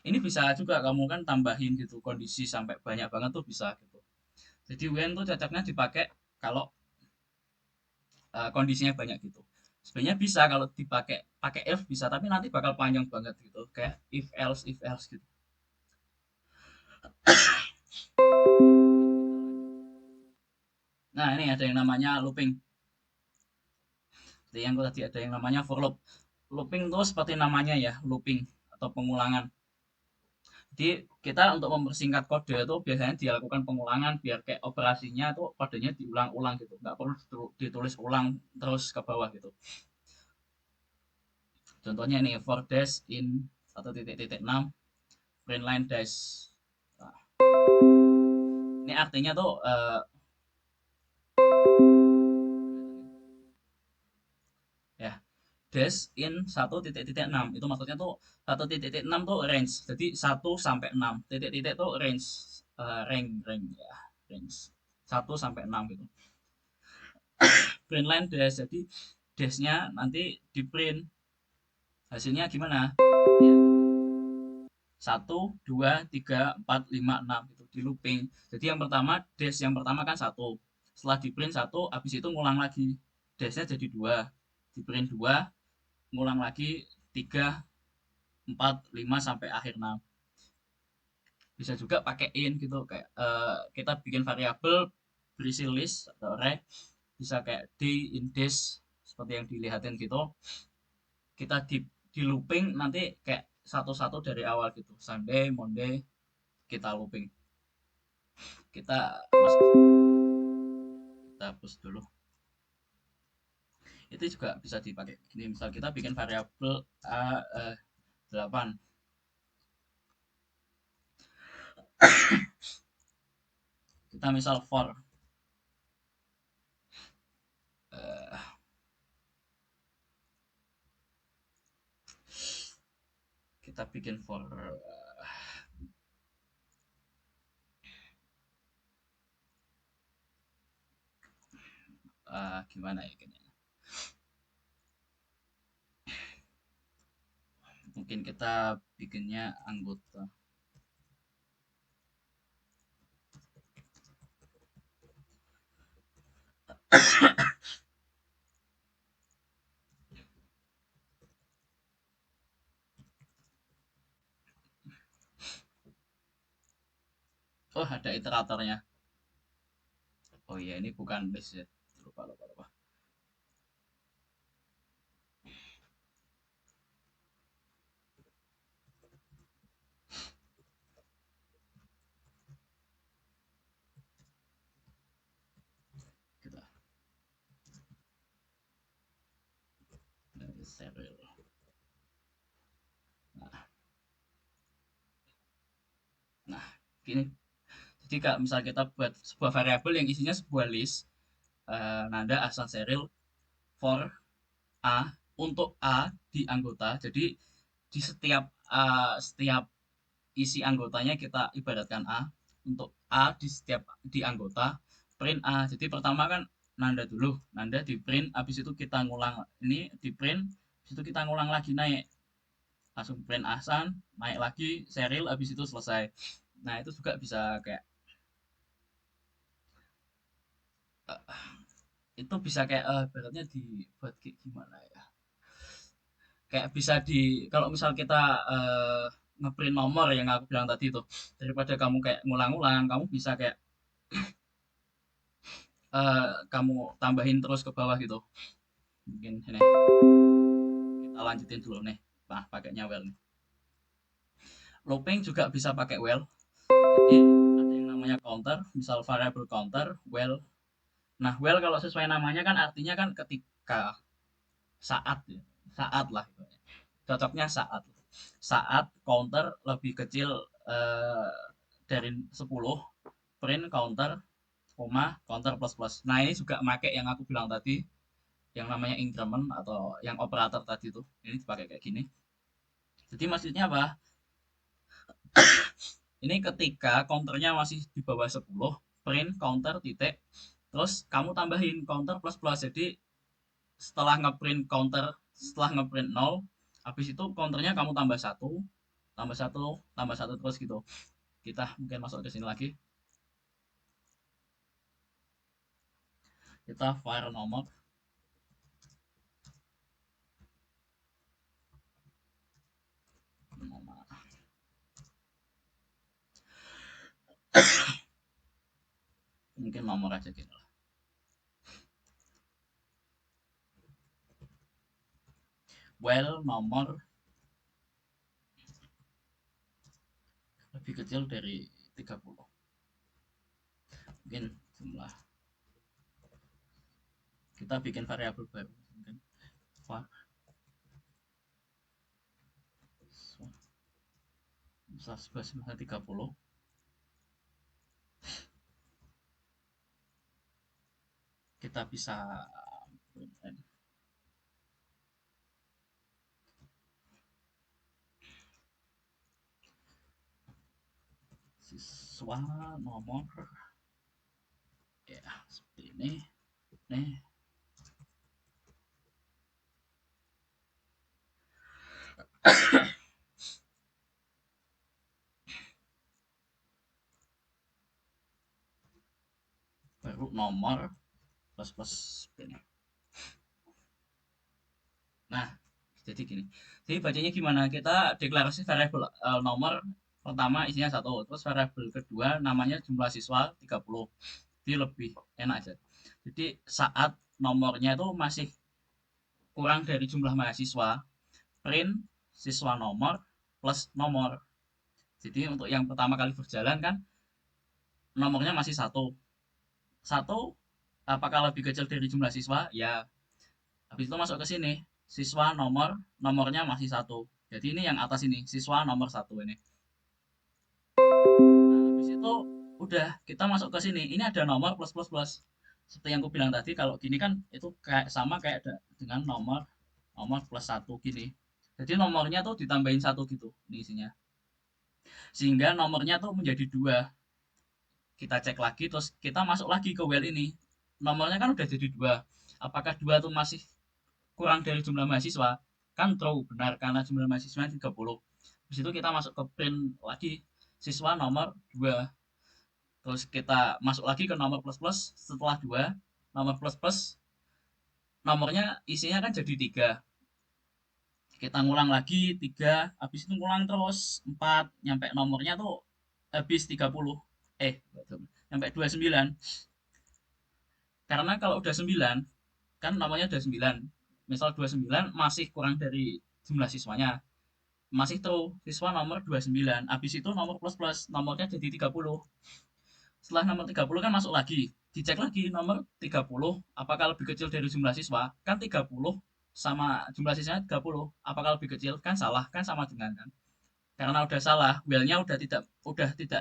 Ini bisa juga kamu kan tambahin gitu kondisi sampai banyak banget tuh bisa gitu. Jadi when tuh cocoknya dipakai kalau kondisinya banyak gitu. Sebenarnya bisa kalau dipakai pakai if bisa, tapi nanti bakal panjang banget gitu. Kayak if else gitu. Nah, ini ada yang namanya looping. Jadi yang tadi ada yang namanya for loop. Looping tuh seperti namanya ya, looping atau pengulangan. Jadi kita untuk mempersingkat kode itu biasanya dilakukan pengulangan biar kayak operasinya tuh kodenya diulang-ulang gitu. Nggak perlu ditulis ulang terus ke bawah gitu. Contohnya ini for dash in 1.6 print line dash. Nah, ini artinya tuh ya dash in 1.6 itu maksudnya tuh 1.6 tuh range. Jadi 1 sampai 6 titik-titik tuh range, range ya, range 1 sampai 6 gitu. Print line dash, jadi dashnya nanti di print hasilnya gimana ya, 1, 2, 3, 4, 5, 6 itu di looping. Jadi yang pertama dash yang pertama kan 1, setelah di print 1 habis itu ngulang lagi dashnya jadi 2, di print 2, ngulang lagi 3, 4, 5 sampai akhir 6. Bisa juga pakai in gitu kayak kita bikin variabel berisi list atau array, bisa kayak d in dash seperti yang dilihatin gitu. Kita di looping nanti kayak satu-satu dari awal gitu. Sunday, Monday kita looping. Kita masuk, kita hapus dulu. Itu juga bisa dipakai. Ini misal kita bikin variabel a8. Kita misal for kita bikin for gimana ya kayaknya. Mungkin kita bikinnya anggota. Oh, ada iteratornya. Oh iya, ini bukan list ya. Lupa, lupa, lupa. Kita serial. Nah, nah, gini. Jadi kalau misal kita buat sebuah variabel yang isinya sebuah list, nada asal serial for A untuk A di anggota. Jadi di setiap isi anggotanya kita ibaratkan A, untuk A di setiap di anggota print A. Jadi pertama kan nanda dulu, nanda di print, habis itu kita ngulang ini di print, habis itu kita ngulang lagi naik, langsung print asan, naik lagi serial, habis itu selesai. Nah itu juga bisa kayak itu bisa kayak beratnya dibuat kayak gimana ya, kayak bisa di kalau misal kita ngeprint nomor yang aku bilang tadi tuh, daripada kamu kayak ngulang-ulang, kamu bisa kayak kamu tambahin terus ke bawah gitu. Mungkin ini kita lanjutin dulu nih. Nah, pakainya well nih. Looping juga bisa pakai well. Jadi ada yang namanya counter, misal variable counter, well. Nah, well kalau sesuai namanya kan artinya kan ketika, saat ya. Saat lah gitu. Cocoknya saat. Saat counter lebih kecil dari 10, print counter, koma, counter plus plus. Nah, ini juga make yang aku bilang tadi, yang namanya increment atau yang operator tadi tuh. Ini dipakai kayak gini. Jadi maksudnya apa? Ini ketika counternya masih di bawah 10, print counter titik, terus kamu tambahin counter plus plus. Jadi setelah ngeprint counter, setelah ngeprint 0, habis itu counternya kamu tambah satu, tambah satu, tambah satu terus gitu. Kita mungkin masuk ke sini lagi. Kita var nomor. Mungkin nomor aja gitu lah. Well, nomor lebih kecil dari 30. Mungkin jumlah. Kita bikin variabel baru. Mungkin var misal 30. Kita bisa siswa nomor, ya seperti ini nih. Baru nomor plus plus ini. Nah, jadi gini. Jadi bacanya gimana? Kita deklarasi variabel nomor pertama isinya satu, terus variabel kedua namanya jumlah siswa 30. Jadi lebih enak aja. Jadi saat nomornya itu masih kurang dari jumlah mahasiswa, print siswa nomor plus nomor. Jadi untuk yang pertama kali berjalan kan nomornya masih satu. Satu, apakah lebih kecil dari jumlah siswa? Ya. Habis itu masuk ke sini. Siswa nomornya masih satu. Jadi ini yang atas ini, siswa nomor satu ini. Nah, habis itu udah kita masuk ke sini. Ini ada nomor plus plus plus. Seperti yang aku bilang tadi, kalau gini kan itu kayak sama kayak dengan nomor nomor plus satu gini. Jadi nomornya tuh ditambahin satu gitu, ini isinya. Sehingga nomornya tuh menjadi dua. Kita cek lagi, terus kita masuk lagi ke well ini. Nomornya kan udah jadi dua. Apakah dua tuh masih kurang dari jumlah mahasiswa? Kan true, benar, karena jumlah mahasiswa 30. Di situ kita masuk ke print lagi, siswa nomor 2. Terus kita masuk lagi ke nomor plus plus setelah 2. Nomor plus plus, nomornya isinya kan jadi 3. Kita ngulang lagi 3, habis itu ngulang terus 4, nyampe nomornya tuh habis 30. Nyampe 29. Karena kalau udah 9, kan namanya udah 9. Misal 29 masih kurang dari jumlah siswanya. Masih true, siswa nomor 29. Habis itu nomor plus plus, nomornya jadi 30. Setelah nomor 30 kan masuk lagi. Dicek lagi nomor 30, apakah lebih kecil dari jumlah siswa? Kan 30 sama jumlah siswanya 30. Apakah lebih kecil? Kan salah, kan sama dengan kan. Karena udah salah, well-nya udah tidak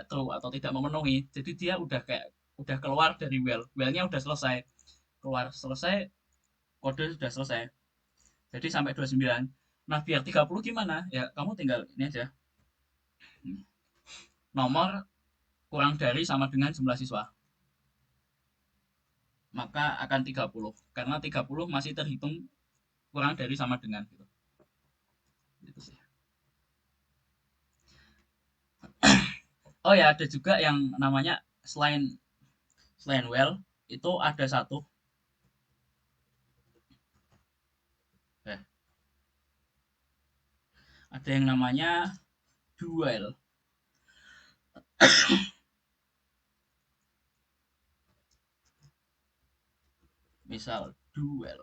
true atau tidak memenuhi. Jadi dia udah keluar dari well. Well-nya udah selesai. Keluar selesai, kode sudah selesai. Jadi sampai 29. Nah, biar 30 gimana? Ya, kamu tinggal ini aja. Nomor kurang dari sama dengan jumlah siswa. Maka akan 30. Karena 30 masih terhitung kurang dari sama dengan gitu. Gitu sih. Oh ya, ada juga yang namanya selain well itu ada satu. Ada yang namanya dual. Misal duel.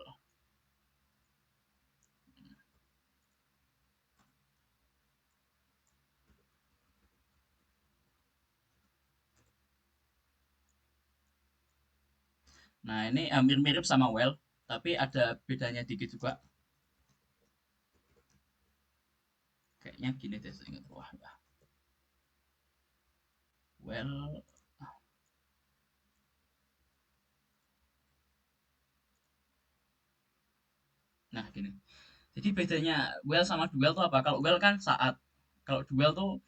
Nah, ini hampir mirip sama well, tapi ada bedanya dikit juga. Kayaknya gini deh, saya ingat. Wah, ya. Well, nah gini. Jadi bedanya well sama duel tuh apa? Kalau well kan saat, kalau duel tuh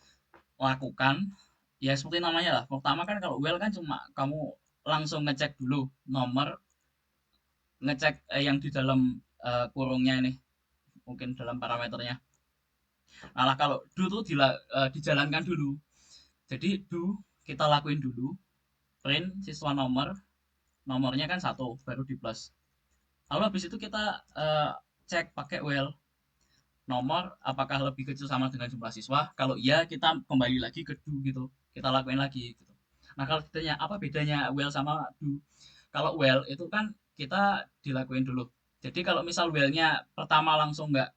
lakukan, ya seperti namanya lah. Pertama kan kalau well kan cuma kamu langsung ngecek dulu nomor, ngecek yang di dalam kurungnya ini, mungkin dalam parameternya. Malah kalau do tuh dijalankan dulu. Jadi do kita lakuin dulu, print siswa nomor, nomornya kan satu, baru di plus. Lalu habis itu kita cek pakai well, nomor apakah lebih kecil sama dengan jumlah siswa. Kalau iya, kita kembali lagi ke do gitu, kita lakuin lagi gitu. Nah, kalau ditanya apa bedanya well sama do, kalau well itu kan kita dilakuin dulu. Jadi kalau misal well-nya pertama langsung nggak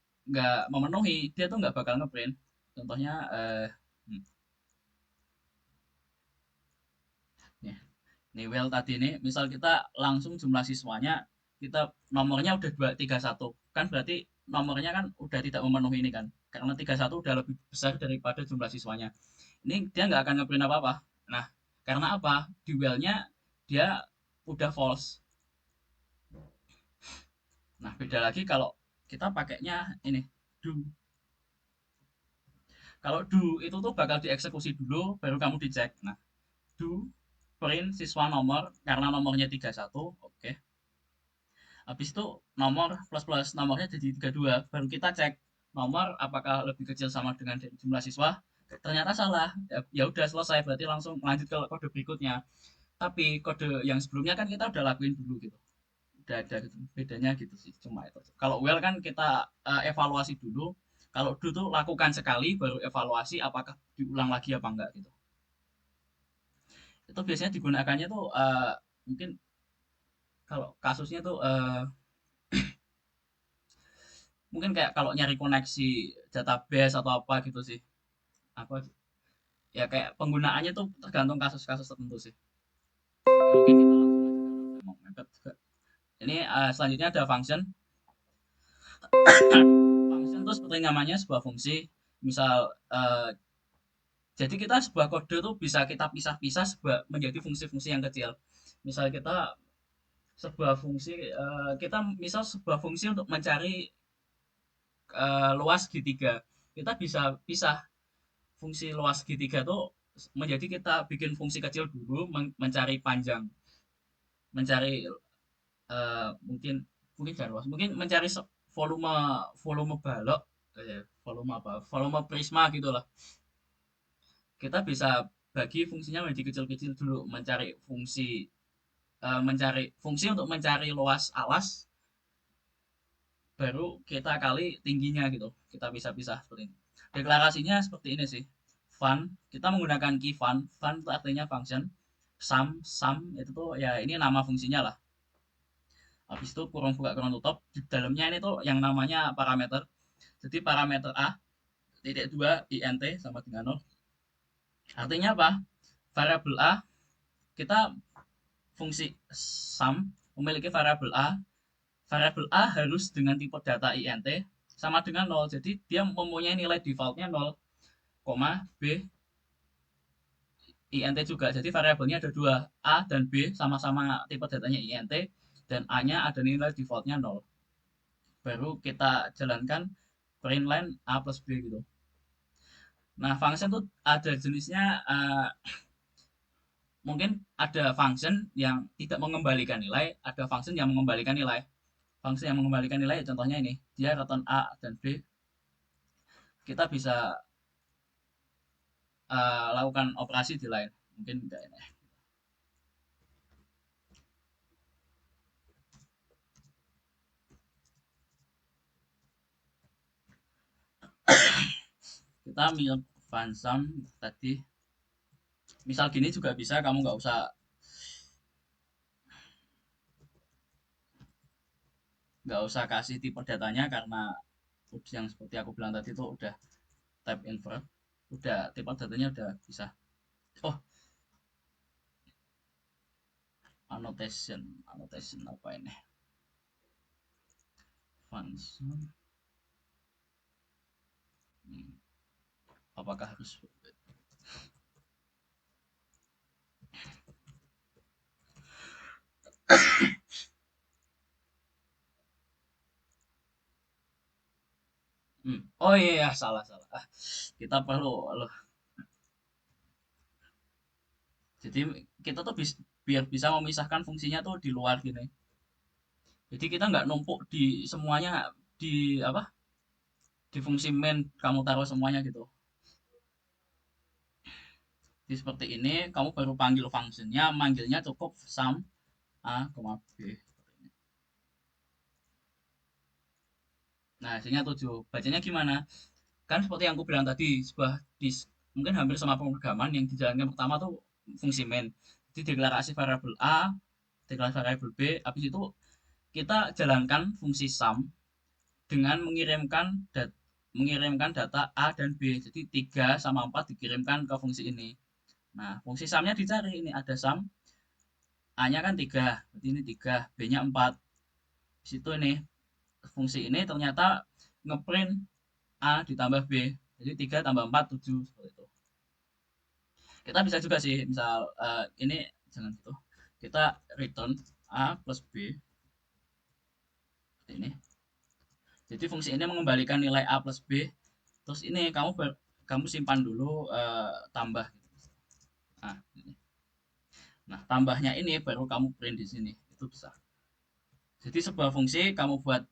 memenuhi, dia tuh nggak bakal ngeprint. Contohnya hmm, nih, nih well tadi nih, misal kita langsung jumlah siswanya, kita nomornya udah 231, kan berarti nomornya kan udah tidak memenuhi ini kan, karena 31 udah lebih besar daripada jumlah siswanya. Ini dia nggak akan ngeprint apa-apa. Nah, karena apa? Di well-nya dia udah false. Nah, beda lagi kalau kita pakainya ini do. Kalau do itu tuh bakal dieksekusi dulu, baru kamu dicek. Nah, do print siswa nomor karena nomornya 31, oke. Habis itu nomor plus plus nomornya jadi 32, baru kita cek nomor apakah lebih kecil sama dengan jumlah siswa. Ternyata salah. Ya udah selesai, berarti langsung lanjut ke kode berikutnya. Tapi kode yang sebelumnya kan kita udah lakuin dulu gitu. Udah ada gitu. Bedanya gitu sih, cuma itu. Kalau well kan kita evaluasi dulu. Kalau do tuh lakukan sekali baru evaluasi apakah diulang lagi apa enggak gitu. Itu biasanya digunakannya tuh mungkin kalau kasusnya tuh mungkin kayak kalau nyari koneksi database atau apa gitu sih. Apa ya, kayak penggunaannya tuh tergantung kasus-kasus tertentu sih. Oke, mungkin kita langsung aja karena udah mau mepet juga. Ini selanjutnya ada function. Function itu seperti namanya sebuah fungsi. Misal jadi kita sebuah kode tuh bisa kita pisah-pisah menjadi fungsi-fungsi yang kecil. Misal kita sebuah fungsi kita misal sebuah fungsi untuk mencari luas segitiga. Kita bisa pisah fungsi luas segitiga tuh menjadi kita bikin fungsi kecil dulu mencari panjang, mencari mungkin mungkin jangan luas, mungkin mencari volume volume balok, volume apa, volume prisma gitulah. Kita bisa bagi fungsinya menjadi kecil-kecil dulu, mencari fungsi untuk mencari luas alas, baru kita kali tingginya gitu, kita bisa pisah seperti ini. Deklarasinya seperti ini sih. Fun, kita menggunakan key fun. Fun itu artinya function. Sum itu tuh ya ini nama fungsinya lah. Habis itu kurung buka kurung tutup, di dalamnya ini tuh yang namanya parameter. Jadi parameter a titik 2 int sama dengan 0. Artinya apa? Variabel a, kita fungsi sum memiliki variabel a. Variabel a harus dengan tipe data int sama dengan 0. Jadi dia mempunyai nilai defaultnya 0, b int juga. Jadi variabelnya ada dua, a dan b sama-sama tipe datanya int, dan a-nya ada nilai defaultnya 0. Baru kita jalankan print line a plus b gitu. Nah, function tuh ada jenisnya, mungkin ada function yang tidak mengembalikan nilai, ada function yang mengembalikan nilai. Function yang mengembalikan nilai contohnya ini, dia return a dan b. Kita bisa lakukan operasi di line. Mungkin enggak ini. Kita milk fansam tadi. Misal gini juga bisa, kamu nggak usah nggak usah kasih tipe datanya karena yang seperti aku bilang tadi itu udah type invert, udah tipe datanya udah bisa. Oh, annotation apa ini? Function. Hmm, apakah harus oh iya, salah salah. Kita perlu loh. Jadi kita tuh biar bisa memisahkan fungsinya tuh di luar gini. Jadi kita nggak numpuk di semuanya di apa? Di fungsi main kamu taruh semuanya gitu. Jadi seperti ini, kamu baru panggil fungsinya, manggilnya cukup sum a, b. Nah, hasilnya 7. Bacanya gimana? Kan seperti yang aku bilang tadi, mungkin hampir semua pemrograman yang dijalankan pertama tuh fungsi main. Jadi deklarasi variabel a, deklarasi variabel b, habis itu kita jalankan fungsi sum dengan mengirimkan data a dan b. Jadi 3 sama 4 dikirimkan ke fungsi ini. Nah, fungsi sumnya dicari. Ini ada sum, a-nya kan 3, berarti ini 3, b-nya 4. Di situ ini fungsi ini ternyata ngeprint A ditambah B. Jadi 3 tambah 4, 7. Seperti itu. Kita bisa juga sih, misal ini jangan gitu. Kita return A plus B. Seperti ini. Jadi fungsi ini mengembalikan nilai A plus B. Terus ini kamu simpan dulu tambah. Nah, ini. Nah, tambahnya ini baru kamu print di sini. Itu bisa. Jadi sebuah fungsi kamu buat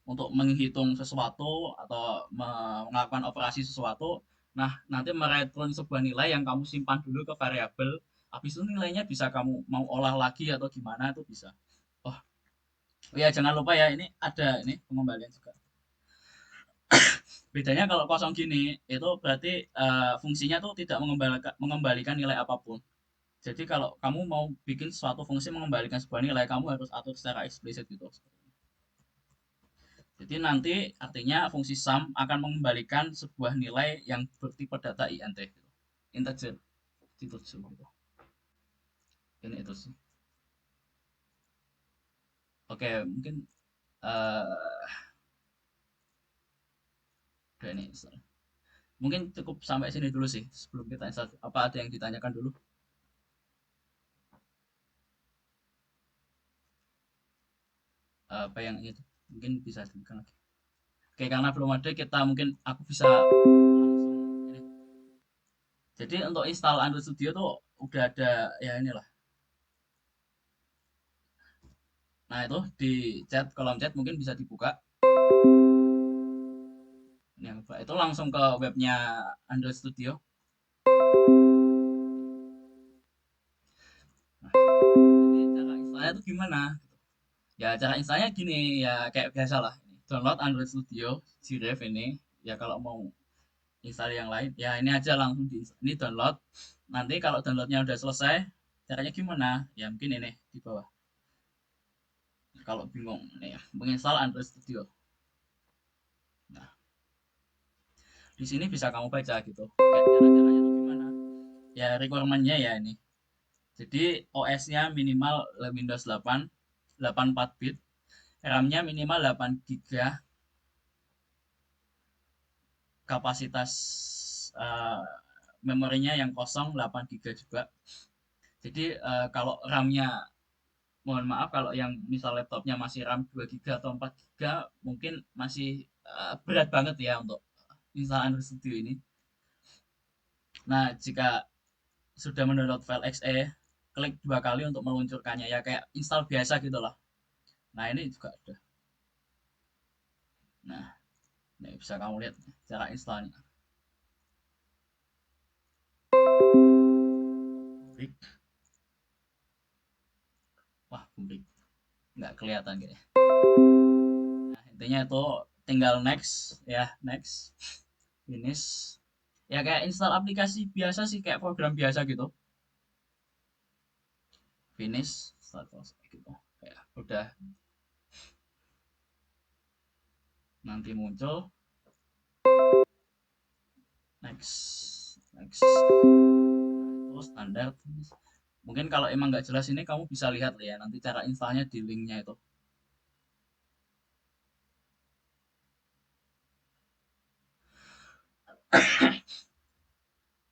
untuk menghitung sesuatu atau melakukan operasi sesuatu. Nah, nanti mereturn sebuah nilai yang kamu simpan dulu ke variabel. Habis itu nilainya bisa kamu mau olah lagi atau gimana itu bisa. Oh, ya jangan lupa ya ini ada ini pengembalian juga. Bedanya kalau kosong gini itu berarti fungsinya tuh tidak mengembalikan nilai apapun. Jadi kalau kamu mau bikin suatu fungsi mengembalikan sebuah nilai, kamu harus atur secara eksplisit gitu. Jadi nanti artinya fungsi sum akan mengembalikan sebuah nilai yang bertipe data int gitu. Integer itu gitu. Ini itu sih. Oke, mungkin uh, udah ini. Mungkin cukup sampai sini dulu sih sebelum kita install. Apa ada yang ditanyakan dulu? Apa yang itu? Mungkin bisa ditanyakan lagi. Oke, karena belum ada kita mungkin aku bisa langsung ini. Jadi untuk install Android Studio tuh udah ada ya inilah. Nah, itu di kolom chat mungkin bisa dibuka. Ini itu langsung ke webnya Android Studio. Nah, jadi cara installnya itu gimana? Ya cara installnya gini ya kayak biasa lah. Download Android Studio Grave ini. Ya kalau mau install yang lain, ya ini aja langsung ini download. Nanti kalau downloadnya udah selesai, caranya gimana? Ya mungkin ini di bawah. Kalau bingung nih, menginstal Android Studio. Nah, di sini bisa kamu baca gitu. Cara-caranya tuh gimana? Ya requirement-nya ya ini. Jadi OS-nya minimal Windows 8, 84 bit, RAM-nya minimal 8 GB, kapasitas uh, memorinya yang kosong 8 GB juga. Jadi kalau RAM-nya mohon maaf kalau yang misal laptopnya masih RAM 2 GB atau 4 GB mungkin masih berat banget ya untuk install Android Studio ini. Nah, jika sudah mendownload file exe, klik 2 kali untuk meluncurkannya ya kayak install biasa gitu loh. Nah, ini juga ada. Nah, ini bisa kamu lihat cara installnya. Burik. Wah, burik. Nggak kelihatan kayaknya. Nah, intinya itu tinggal next ya, next, finish. Ya kayak install aplikasi biasa sih, kayak program biasa gitu. Finish, start gitu. Ya, udah. nanti muncul next next. Nah, itu standar. Mungkin kalau emang nggak jelas ini kamu bisa lihat ya nanti cara installnya di linknya itu.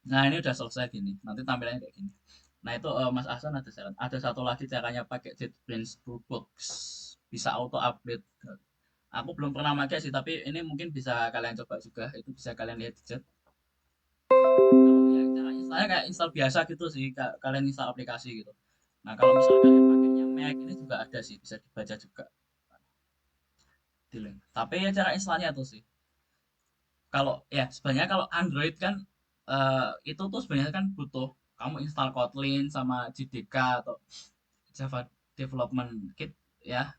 Nah, ini udah selesai gini. Nanti tampilannya kayak gini. Nah, itu Mas Ahsan ada saran. Ada satu lagi caranya pakai JetBrains Toolbox. Bisa auto update. Aku belum pernah pakai sih, tapi ini mungkin bisa kalian coba juga. Itu bisa kalian lihat di chat. Kalau ya cara installnya kayak install biasa gitu sih. Kalian install aplikasi gitu. Nah, kalau misalnya kalian pakainya Mac ini juga ada sih, bisa dibaca juga di link. Tapi ya cara installnya tuh sih. Kalau ya sebenarnya kalau Android kan itu tuh sebenarnya kan butuh kamu install Kotlin sama JDK atau Java Development Kit ya.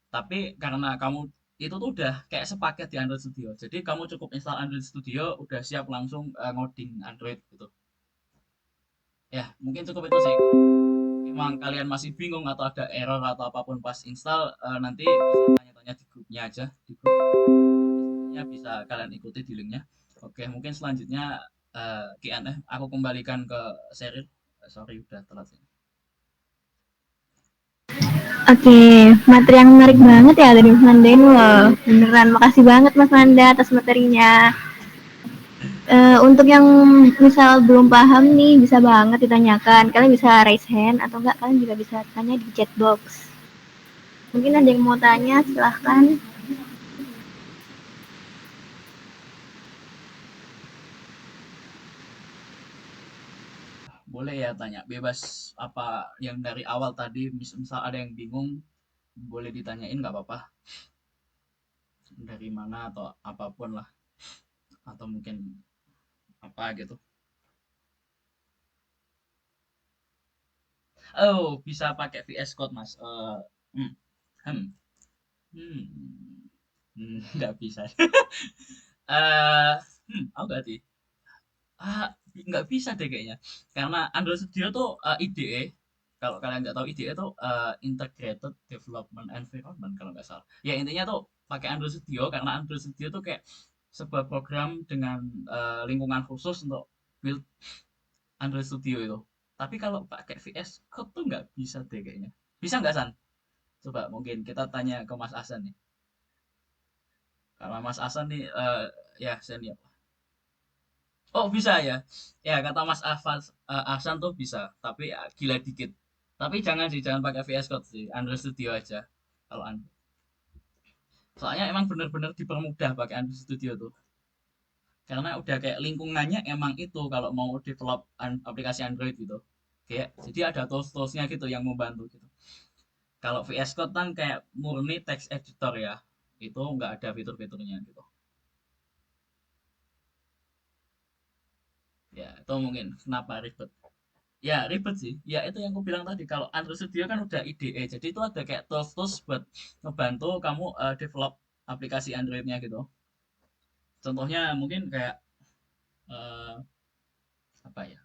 Tapi karena kamu itu tuh udah kayak sepaket di Android Studio. Jadi kamu cukup install Android Studio udah siap langsung ngoding Android gitu. Ya, mungkin cukup itu sih. Emang kalian masih bingung atau ada error atau apapun pas install nanti bisa tanya-tanya di grupnya aja di grup ya bisa kalian ikuti di linknya. Oke, mungkin selanjutnya Q&A aku kembalikan ke Sheryl. Sorry udah telat sih. Oke, materi yang menarik banget ya dari Mas Nanda ini loh. Beneran, makasih banget Mas Nanda atas materinya. Untuk yang misal belum paham nih, bisa banget ditanyakan. Kalian bisa raise hand atau enggak kalian juga bisa tanya di chat box. Mungkin ada yang mau tanya, silahkan. Boleh ya tanya bebas apa yang dari awal tadi misal ada yang bingung boleh ditanyain nggak apa-apa dari mana atau apapun lah atau mungkin apa gitu. Oh, bisa pakai VS Code, Mas. Hmm, hmm, hmm, nggak bisa. Aku ganti. Ah, nggak bisa deh kayaknya. Karena Android Studio tuh IDE. Kalau kalian nggak tahu IDE tuh Integrated Development Environment kalau nggak salah. Ya intinya tuh pakai Android Studio karena Android Studio tuh kayak sebuah program dengan lingkungan khusus untuk build Android Studio itu. Tapi kalau pakai VS Code tuh nggak bisa deh kayaknya. Bisa nggak San? Coba mungkin kita tanya ke Mas Asan nih. Kalau Mas Asan nih ya senior. Oh bisa ya. Ya kata Mas Ahsan tuh bisa, tapi ya, gila dikit. Tapi jangan sih, jangan pakai VS Code sih, Android Studio aja. Kalau Android. Soalnya emang bener-bener dipermudah pakai Android Studio tuh. Karena udah kayak lingkungannya emang itu kalau mau develop aplikasi Android gitu. Kayak jadi ada tools-toolsnya gitu yang membantu gitu. Kalau VS Code kan kayak murni text editor ya. Itu nggak ada fitur-fiturnya gitu. Ya, itu mungkin kenapa ribet. Ya ribet sih. Ya itu yang aku bilang tadi. Kalau Android Studio kan udah IDE. Jadi itu ada kayak tools-tools buat ngebantu kamu develop aplikasi Androidnya gitu. Contohnya mungkin kayak eh, apa ya?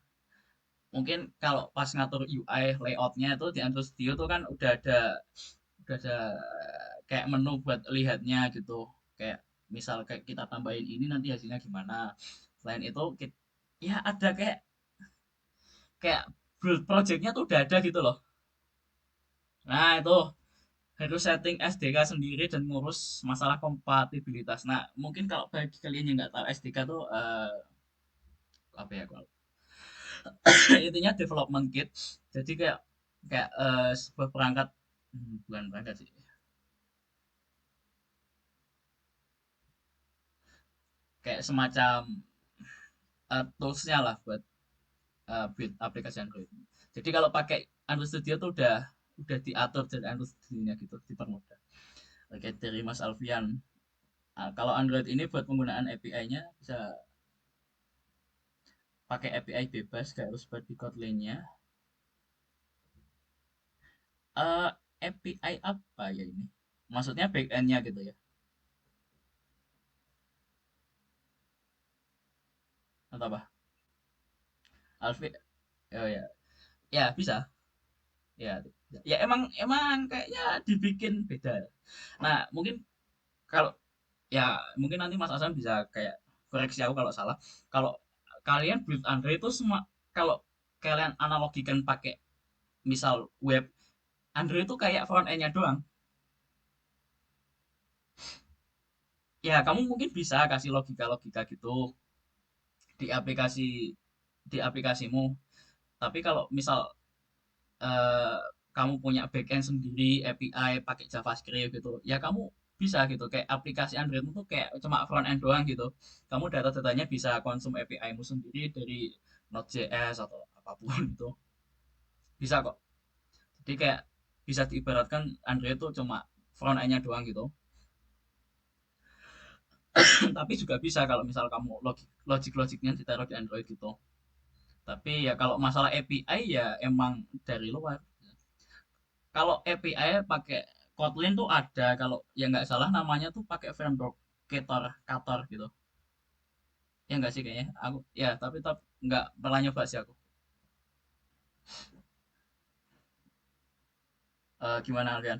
Mungkin kalau pas ngatur UI layoutnya itu di Android Studio tuh kan udah ada kayak menu buat lihatnya gitu. Kayak misal kayak kita tambahin ini nanti hasilnya gimana. Selain itu ya ada kayak kayak build projectnya tuh udah ada gitu loh. Nah itu harus setting SDK sendiri dan ngurus masalah kompatibilitas. Nah, mungkin kalau bagi kalian yang nggak tahu SDK tuh apa ya kalau intinya development kit. Jadi kayak kayak sebuah perangkat bukan perangkat sih. Kayak semacam toolsnya lah buat build aplikasi Android. Jadi kalau pakai Android Studio tuh udah diatur dari Android Studio-nya gitu, dipermudah. Oke, dari Mas Alfian. Kalau Android ini buat penggunaan API-nya bisa pakai API bebas kayak harus buat di Kotlin-nya. API apa ya ini? Maksudnya back end-nya gitu ya? Atau apa? Alfi, oh ya, ya bisa. Ya, ya emang emang kayaknya dibikin beda. Nah, mungkin kalau Ya mungkin nanti Mas Hasan bisa kayak koreksi aku kalau salah. Kalau kalian build Android itu semua, kalau kalian analogikan pakai misal web, Android itu kayak front end-nya doang. Ya kamu mungkin bisa kasih logika-logika gitu di aplikasimu. Tapi kalau misal eh, kamu punya backend sendiri, API pakai JavaScript gitu, ya kamu bisa gitu. Kayak aplikasi Android itu kayak cuma front end doang gitu. Kamu data-datanya bisa konsum API-mu sendiri dari Node.js atau apapun itu. Bisa kok. Jadi kayak bisa diibaratkan Android itu cuma front end-nya doang gitu. Tapi juga bisa kalau misal kamu logik-logiknya ditaruh di Android gitu. Tapi ya kalau masalah API ya emang dari luar. Kalau API pakai Kotlin tuh ada, kalau ya nggak salah namanya tuh pakai framework Kator gitu. Ya nggak sih kayaknya. Aku ya tapi nggak pernah nyoba sih aku. Gimana kalian?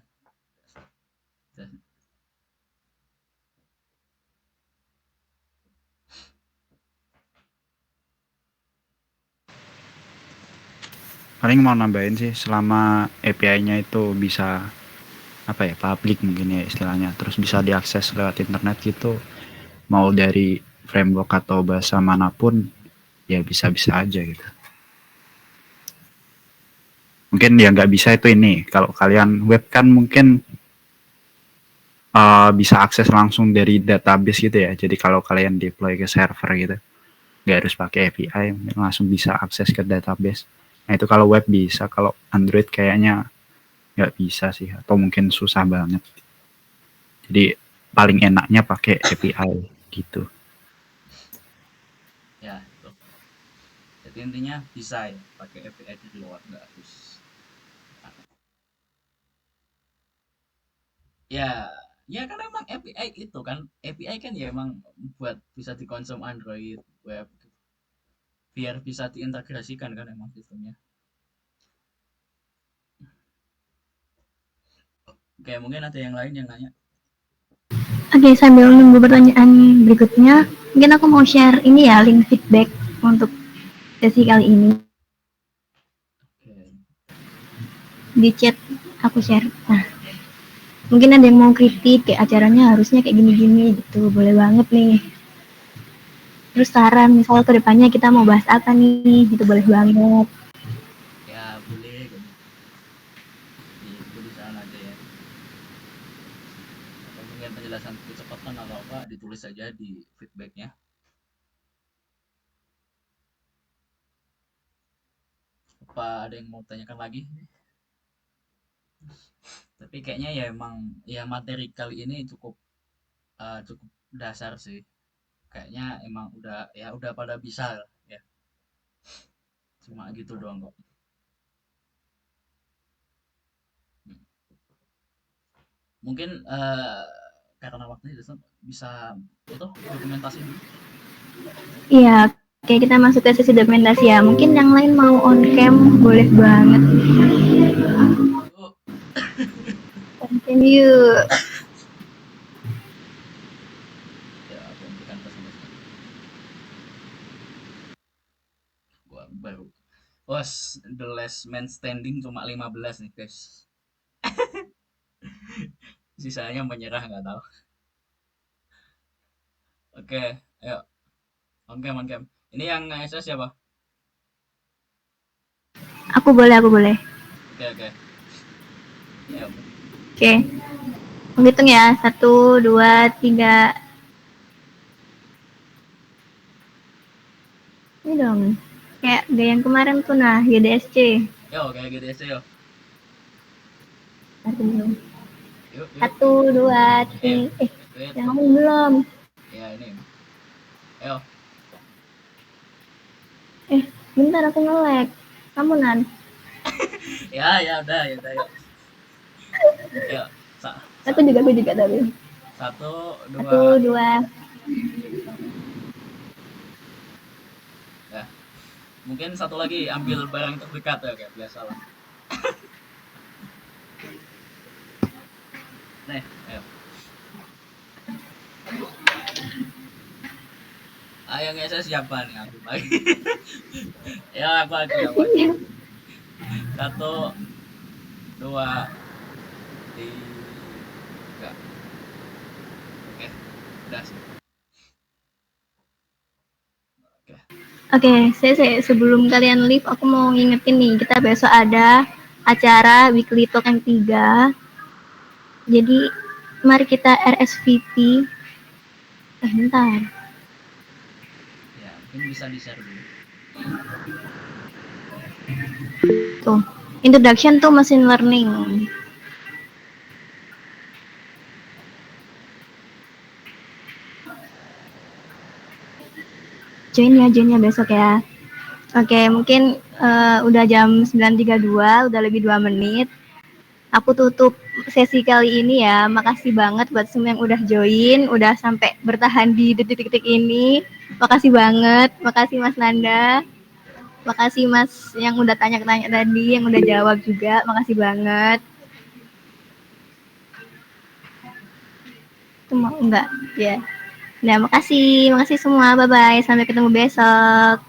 Paling mau nambahin sih, selama API-nya itu bisa apa ya, public mungkin ya istilahnya, terus bisa diakses lewat internet gitu, mau dari framework atau bahasa manapun ya bisa-bisa aja gitu. Mungkin ya nggak bisa itu ini, kalau kalian web kan mungkin bisa akses langsung dari database gitu ya, jadi kalau kalian deploy ke server gitu nggak harus pakai API, langsung bisa akses ke database. Nah itu kalau web bisa, kalau Android kayaknya nggak bisa sih, atau mungkin susah banget. Jadi paling enaknya pakai API gitu. Ya, itu. Jadi intinya bisa ya pakai API dari luar, nggak harus. Ya, ya kan emang API itu kan, API kan ya emang buat bisa dikonsum Android web gitu. Biar bisa diintegrasikan kan emang sistemnya. Oke, mungkin ada yang lain yang nanya. Oke, sambil nunggu pertanyaan berikutnya, mungkin aku mau share ini ya, link feedback untuk sesi kali ini. Oke. Di chat aku share. Nah, mungkin ada yang mau kritik, kayak acaranya harusnya kayak gini-gini gitu, boleh banget nih. Terus saran, misalnya ke depannya kita mau bahas apa nih, gitu boleh banget. Ya boleh gitu. Di tulisan aja ya. Atau mungkin penjelasan kecepatan atau apa ditulis saja di feedbacknya. Apa ada yang mau tanyakan lagi? Tapi kayaknya ya emang ya materi kali ini cukup dasar sih. Kayaknya emang udah pada bisa ya. Cuma gitu doang kok. Mungkin karena waktunya bisa itu dokumentasi dulu. Iya, oke kita masuk ke sesi dokumentasi ya. Mungkin yang lain mau on cam, boleh banget. Yuk, Continue. ya aku hentikan presentasinya. Gua baru. Was, the last man standing cuma 15 nih guys. Sisanya menyerah nggak tahu. Oke, ayo on cam on cam. Ini yang SS siapa? Aku boleh, aku boleh. Oke oke. Ayo. Oke, menghitung ya. 1, 2, 3. Ini dong. Kayak gaya yang kemarin tuh, nah, GDSC. Yo kayak GDC yo. Satu belum. Yuk yuk. 1, 2, 3. Wait wait. Yang kamu belum. Ya ini. Ayo. Bentar aku nge-lag. Kamu Nan. Ya ya udah ya udah yuk. Ayo. Sa sa Aku juga tadi. satu dua. 1, 2. Ya. Mungkin satu lagi ambil barang terdekat ya kayak biasa lah. Nih, ayo. Ayo ngeses siapa nih aku lagi. Ya aku ya wajib. Satu, dua, tiga. Oke, udah. Oke. Oke, sebelum kalian leave, aku mau ngingetin nih, kita besok ada acara Weekly Talk yang 3. Jadi, mari kita RSVP. Bentar. Ya, mungkin bisa di-share dulu. Tuh, Introduction to Machine Learning. Join ya besok ya. Oke, mungkin udah jam 9.32, udah lebih 2 menit. Aku tutup sesi kali ini ya. Makasih banget buat semua yang udah join, udah sampai bertahan di detik-detik ini. Makasih banget, makasih Mas Nanda. Makasih Mas yang udah tanya-tanya tadi, yang udah jawab juga. Makasih banget. Itu mau enggak? Ya. Nah, makasih semua. Bye-bye. Sampai ketemu besok.